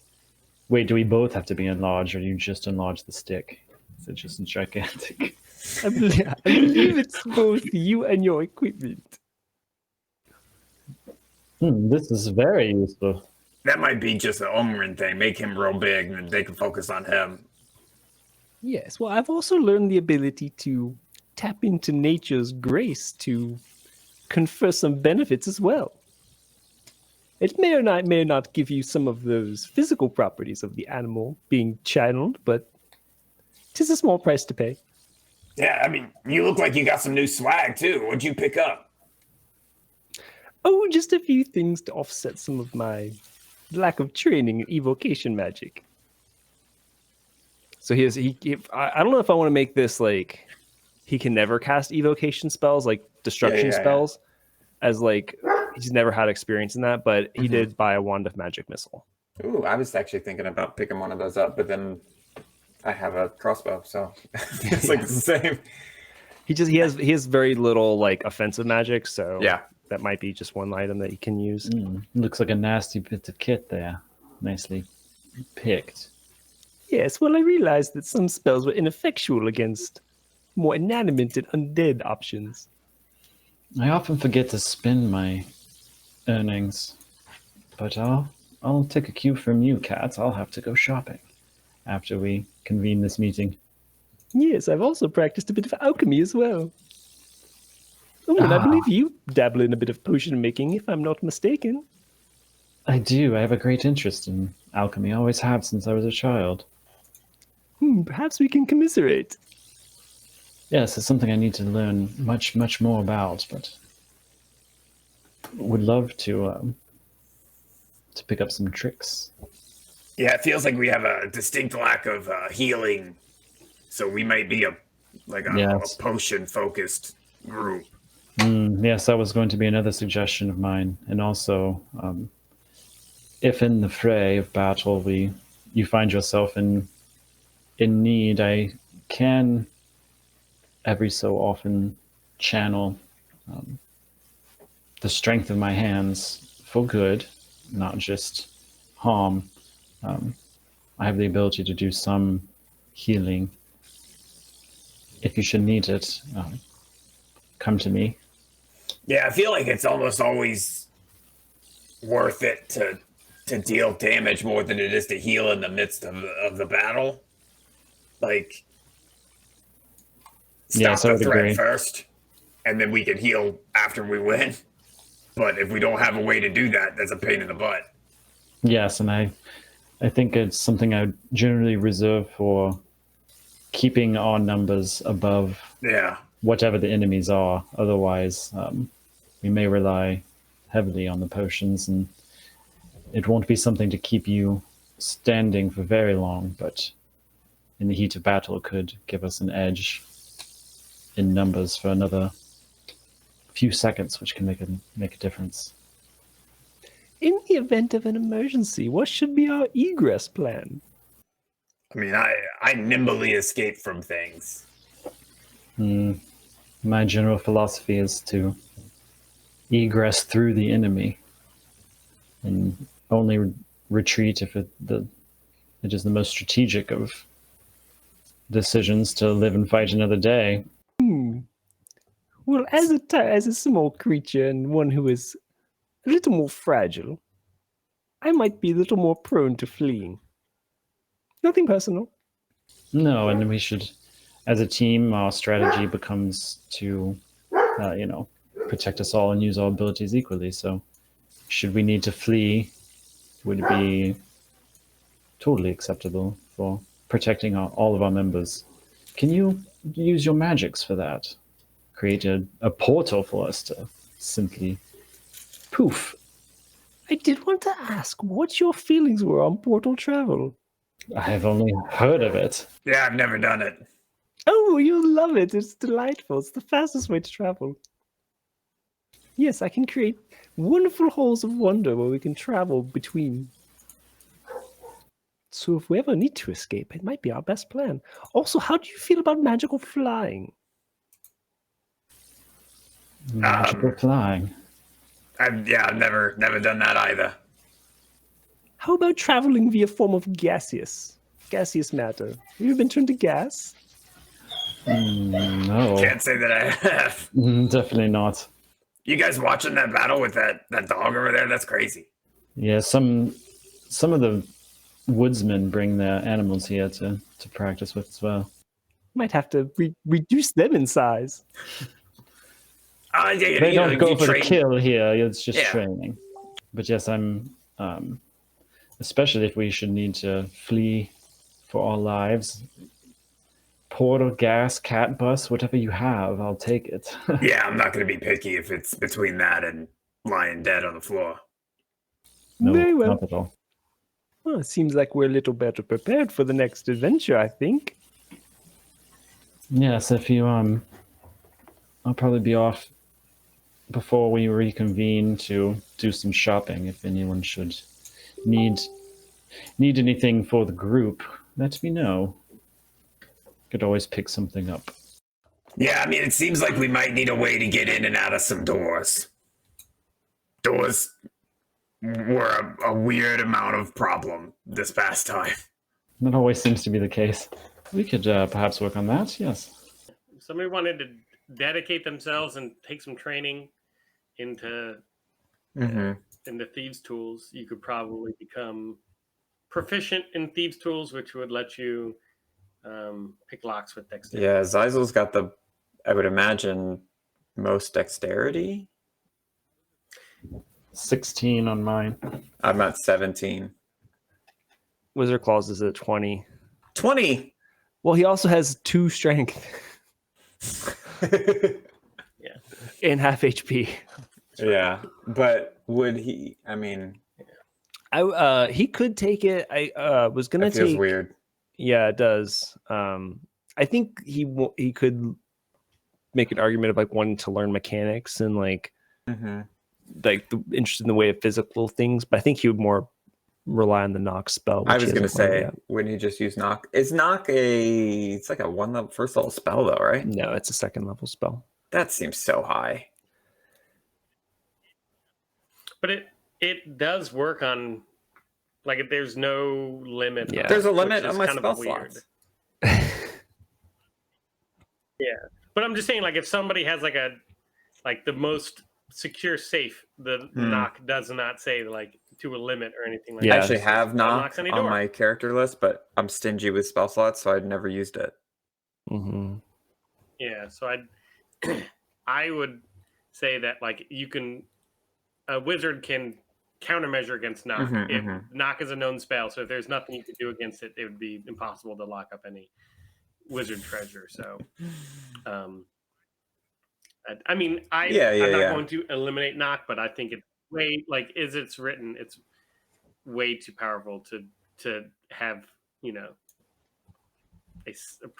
Wait, do we both have to be enlarged, or do you just enlarge the stick? Is it just gigantic? I believe it's both you and your equipment. This is very useful. That might be just an Umren thing. Make him real big and they can focus on him. Yes, well, I've also learned the ability to tap into nature's grace to confer some benefits as well. It may or not give you some of those physical properties of the animal being channeled, but 'tis a small price to pay. Yeah, I mean, you look like you got some new swag too. What'd you pick up? Oh, just a few things to offset some of my lack of training in evocation magic. So I don't know if I want to make this like he can never cast evocation spells, like destruction spells, as like he's never had experience in that, but he did buy a wand of magic missile. Ooh, I was actually thinking about picking one of those up, but then I have a crossbow, so it's like the same. He has very little like offensive magic, so Yeah. that might be just one item that he can use. Looks like a nasty bit of kit there. Nicely picked. Yes, well, I realized that some spells were ineffectual against more inanimate and undead options. I often forget to spend my earnings, but I'll take a cue from you, Kat. I'll have to go shopping after we convene this meeting. Yes, I've also practiced a bit of alchemy as well. Oh, and I believe you dabble in a bit of potion making, if I'm not mistaken. I do. I have a great interest in alchemy. I always have since I was a child. Perhaps we can commiserate. Yes, it's something I need to learn much, much more about, but would love to pick up some tricks. Yeah, it feels like we have a distinct lack of healing, so we might be a potion-focused group. Yes, that was going to be another suggestion of mine, and also, if in the fray of battle you find yourself in need, I can every so often channel the strength of my hands for good, not just harm. I have the ability to do some healing. If you should need it, come to me. Yeah, I feel like it's almost always worth it to deal damage more than it is to heal in the midst of the battle. Like, stop the threat first, and then we can heal after we win. But if we don't have a way to do that, that's a pain in the butt. Yes, and I think it's something I generally reserve for keeping our numbers above whatever the enemies are. Otherwise, we may rely heavily on the potions, and it won't be something to keep you standing for very long, but in the heat of battle could give us an edge in numbers for another few seconds, which can make a difference. in the event of an emergency, what should be our egress plan? I mean, I nimbly escape from things. My general philosophy is to egress through the enemy and only retreat if it is the most strategic of decisions to live and fight another day. Well, as a small creature and one who is a little more fragile, I might be a little more prone to fleeing. Nothing personal. No, and we should, as a team, our strategy becomes to, protect us all and use our abilities equally. So, should we need to flee, would it be totally acceptable for protecting all of our members? Can you use your magics for that? Create a portal for us to simply poof. I did want to ask what your feelings were on portal travel. I have only heard of it. Yeah, I've never done it. Oh, you'll love it. It's delightful. It's the fastest way to travel. Yes, I can create wonderful halls of wonder where we can travel between. So if we ever need to escape, it might be our best plan. Also, how do you feel about magical flying? Magical flying. I've never done that either. How about traveling via form of gaseous matter? Have you been turned to gas? No. Can't say that I have. Definitely not. You guys watching that battle with that dog over there? That's crazy. Yeah, some of the woodsmen bring their animals here to practice with as well. Might have to reduce them in size. They don't go for the kill here. It's just Yeah. training. But yes, I'm especially if we should need to flee for our lives. Portal, gas, cat bus, whatever you have, I'll take it. Yeah, I'm not going to be picky if it's between that and lying dead on the floor. No, Very well. not at all. Well, it seems like we're a little better prepared for the next adventure, I think. Yes, if you I'll probably be off before we reconvene to do some shopping. If anyone should need anything for the group, let me know. Could always pick something up. Yeah, I mean, it seems like we might need a way to get in and out of some doors. Doors were a weird amount of problem this past time. That always seems to be the case. We could perhaps work on that, yes. If somebody wanted to dedicate themselves and take some training into thieves' tools, you could probably become proficient in thieves' tools, which would let you pick locks with dexterity. Yeah, Xyzal's got I would imagine, most dexterity. 16 on mine. I'm at 17. Wizardclaws is at 20. 20! Well, he also has 2 strength. Yeah. And half HP. Yeah, but would he? I mean, he could take it. I was gonna it feels take. weird. Yeah, it does. I think he could make an argument of like wanting to learn mechanics and like interested in the way of physical things, but I think he would more rely on the knock spell. I was gonna say, wouldn't he just use knock? Is knock it's like a first level spell though, right? No, it's a 2nd level spell. That seems so high. But it does work on, like, there's no limit. Yeah. There's a which limit is on my kind of spell weird. slots. Yeah, but I'm just saying, like, if somebody has like the most secure safe, the knock does not say like to a limit or anything like Yeah. I that. actually have knock any on door. my character list, but I'm stingy with spell slots, so I'd never used it. Yeah, so I would say that, like, a wizard can countermeasure against knock. Knock is a known spell, so if there's nothing you could do against it, it would be impossible to lock up any wizard treasure. So, I mean, I'm not going to eliminate knock, but I think it's way, like, as it's written, it's way too powerful to have,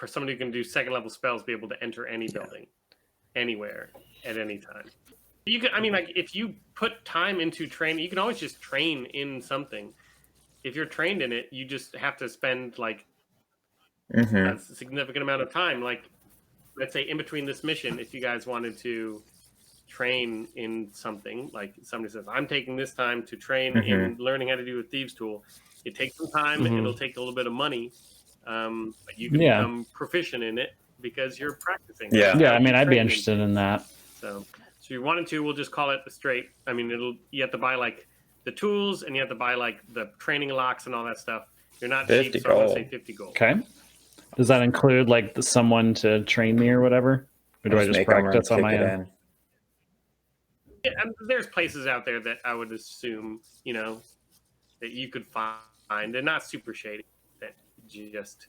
somebody who can do 2nd level spells be able to enter any building, anywhere, at any time. You can, I mean, like if you put time into training, you can always just train in something. If you're trained in it, you just have to spend like a significant amount of time. Like, let's say in between this mission, if you guys wanted to train in something, like somebody says, I'm taking this time to train in learning how to do a thieves tool. It takes some time. It'll take a little bit of money, but you can become proficient in it because you're practicing. Yeah. I mean, I'd be interested in that. So if you wanted to, we'll just call it the straight. I mean, you have to buy like the tools and you have to buy like the training locks and all that stuff. You're not cheap, so I'm gonna say 50 gold. Okay. Does that include like someone to train me or whatever? Or do I just practice on my own? Yeah, there's places out there that I would assume, that you could find. They're not super shady. That just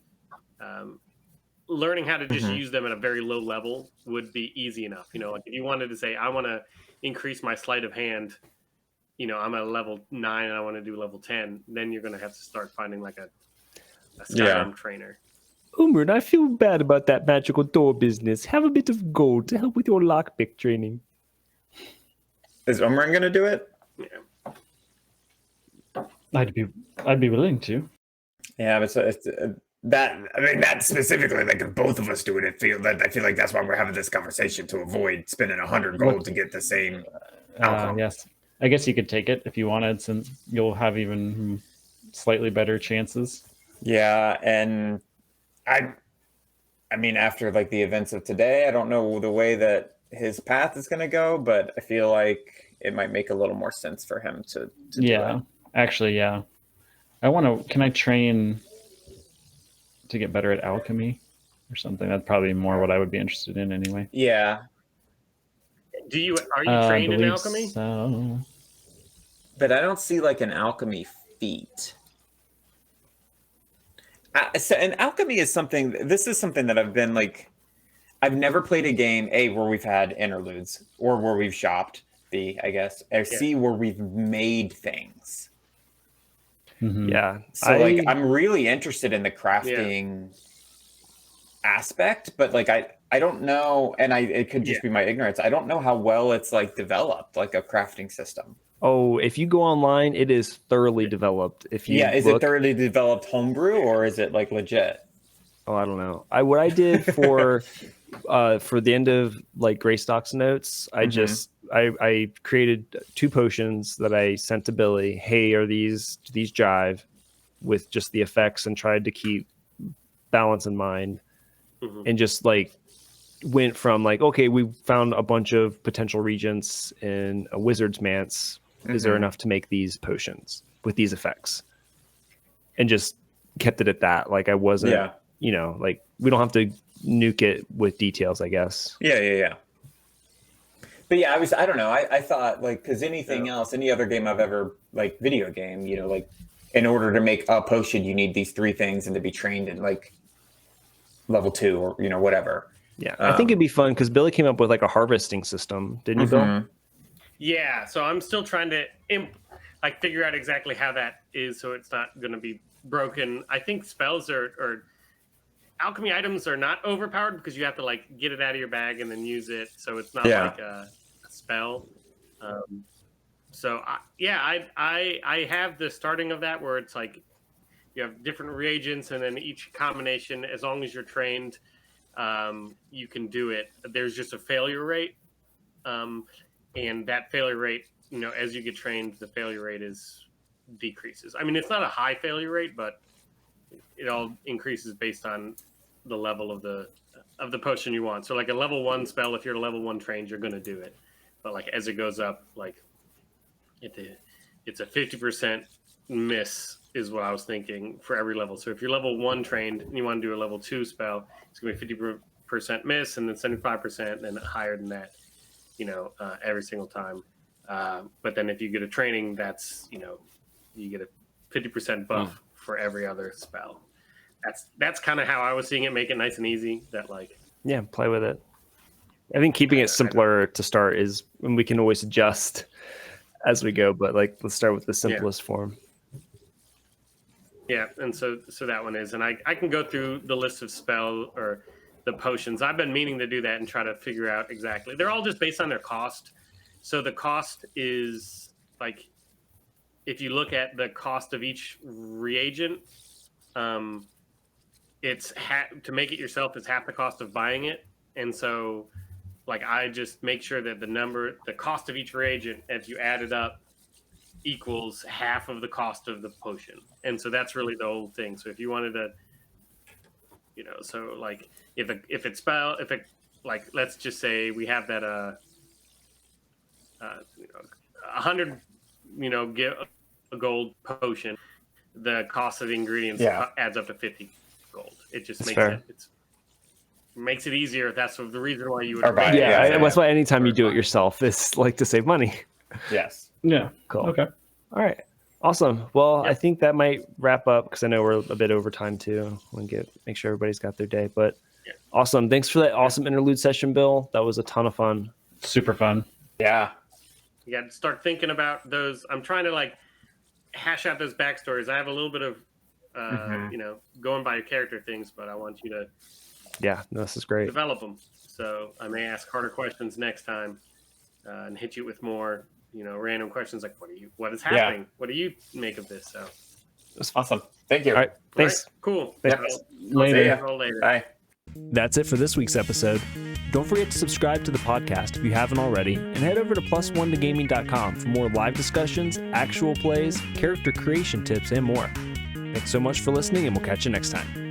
learning how to just use them at a very low level would be easy enough. Like if you wanted to say, I want to increase my sleight of hand, I'm at a level 9 and I want to do level 10, then you're going to have to start finding like a Skyrim trainer. Umren, I feel bad about that magical door business. Have a bit of gold to help with your lockpick training. Is Umren going to do it? Yeah. I'd be willing to. Yeah, but that specifically, like if both of us do it, I feel like that's why we're having this conversation, to avoid spending 100 gold to get the same outcome. Yes, I guess you could take it if you wanted, since you'll have even slightly better chances. Yeah, and I mean, after like the events of today, I don't know the way that his path is going to go, but I feel like it might make a little more sense for him to do it. Actually, yeah. Can I train to get better at alchemy or something? That's probably more what I would be interested in anyway. Yeah. Are you trained in alchemy? So. But I don't see like an alchemy feat. And alchemy is something that I've been like, I've never played a game, where we've had interludes or where we've shopped, I guess, or C, where we've made things. Yeah. So I'm really interested in the crafting aspect, but like, I don't know. And it could just be my ignorance. I don't know how well it's like developed, like a crafting system. Oh, if you go online, it is thoroughly developed. If you is it thoroughly developed homebrew or is it like legit? Oh, I don't know. What I did for the end of like Greystock's notes, I created 2 potions that I sent to Billy. Hey, do these jive with just the effects, and tried to keep balance in mind, and just like went from like, okay, we found a bunch of potential regents in a wizard's manse. Is there enough to make these potions with these effects? And just kept it at that. Like I wasn't, like we don't have to nuke it with details, I guess. Yeah. But yeah, I don't know. I thought like, because anything else, any other game I've ever, like video game, like in order to make a potion, you need these 3 things and to be trained in like level 2 or, whatever. Yeah. I think it'd be fun because Billy came up with like a harvesting system. Didn't you, Bill? Yeah. So I'm still trying to figure out exactly how that is, so it's not going to be broken. I think spells or alchemy items are not overpowered because you have to like get it out of your bag and then use it, so it's not like a spell. So I have the starting of that where it's like you have different reagents, and then each combination, as long as you're trained, you can do it. There's just a failure rate, and that failure rate, as you get trained, the failure rate decreases. I mean, it's not a high failure rate, but it all increases based on the level of the potion you want. So like a level 1 spell, if you're a level 1 trained, you're going to do it. But like as it goes up, like it's a 50% miss is what I was thinking for every level. So if you're level 1 trained and you want to do a level 2 spell, it's going to be 50% miss, and then 75%, and then higher than that, every single time. But then if you get a training, that's, you get a 50% buff for every other spell. That's kind of how I was seeing it. Make it nice and easy. That like, play with it. I think keeping it simpler to start is, and we can always adjust as we go. But like, let's start with the simplest form. Yeah, and so that one is, and I can go through the list of spell or the potions. I've been meaning to do that and try to figure out exactly. They're all just based on their cost. So the cost is like, if you look at the cost of each reagent, it's to make it yourself is half the cost of buying it. And so like I just make sure that the cost of each reagent, if you add it up, equals half of the cost of the potion. And so that's really the whole thing. So if you wanted to, so like if like, let's just say we have that 100 get a gold potion, the cost of the ingredients adds up to 50 gold. It just makes it easier. That's the reason why you would buy it. That's why anytime you do it yourself, it's like to save money. Yes. Yeah. Cool. Okay. All right. Awesome. Well, I think that might wrap up because I know we're a bit over time too. Make sure everybody's got their day. But awesome. Thanks for that awesome interlude session, Bill. That was a ton of fun. Super fun. Yeah. You got to start thinking about those. I'm trying to like hash out those backstories. I have a little bit of, going by your character things, but I want you to this is great. develop them. So I may ask harder questions next time and hit you with more, random questions like, what is happening? Yeah. What do you make of this? So That's awesome. Thank you. All right. Thanks. All right, cool. Thanks. Later. Later. Bye. That's it for this week's episode. Don't forget to subscribe to the podcast if you haven't already, and head over to +1togaming.com for more live discussions, actual plays, character creation tips, and more. Thanks so much for listening, and we'll catch you next time.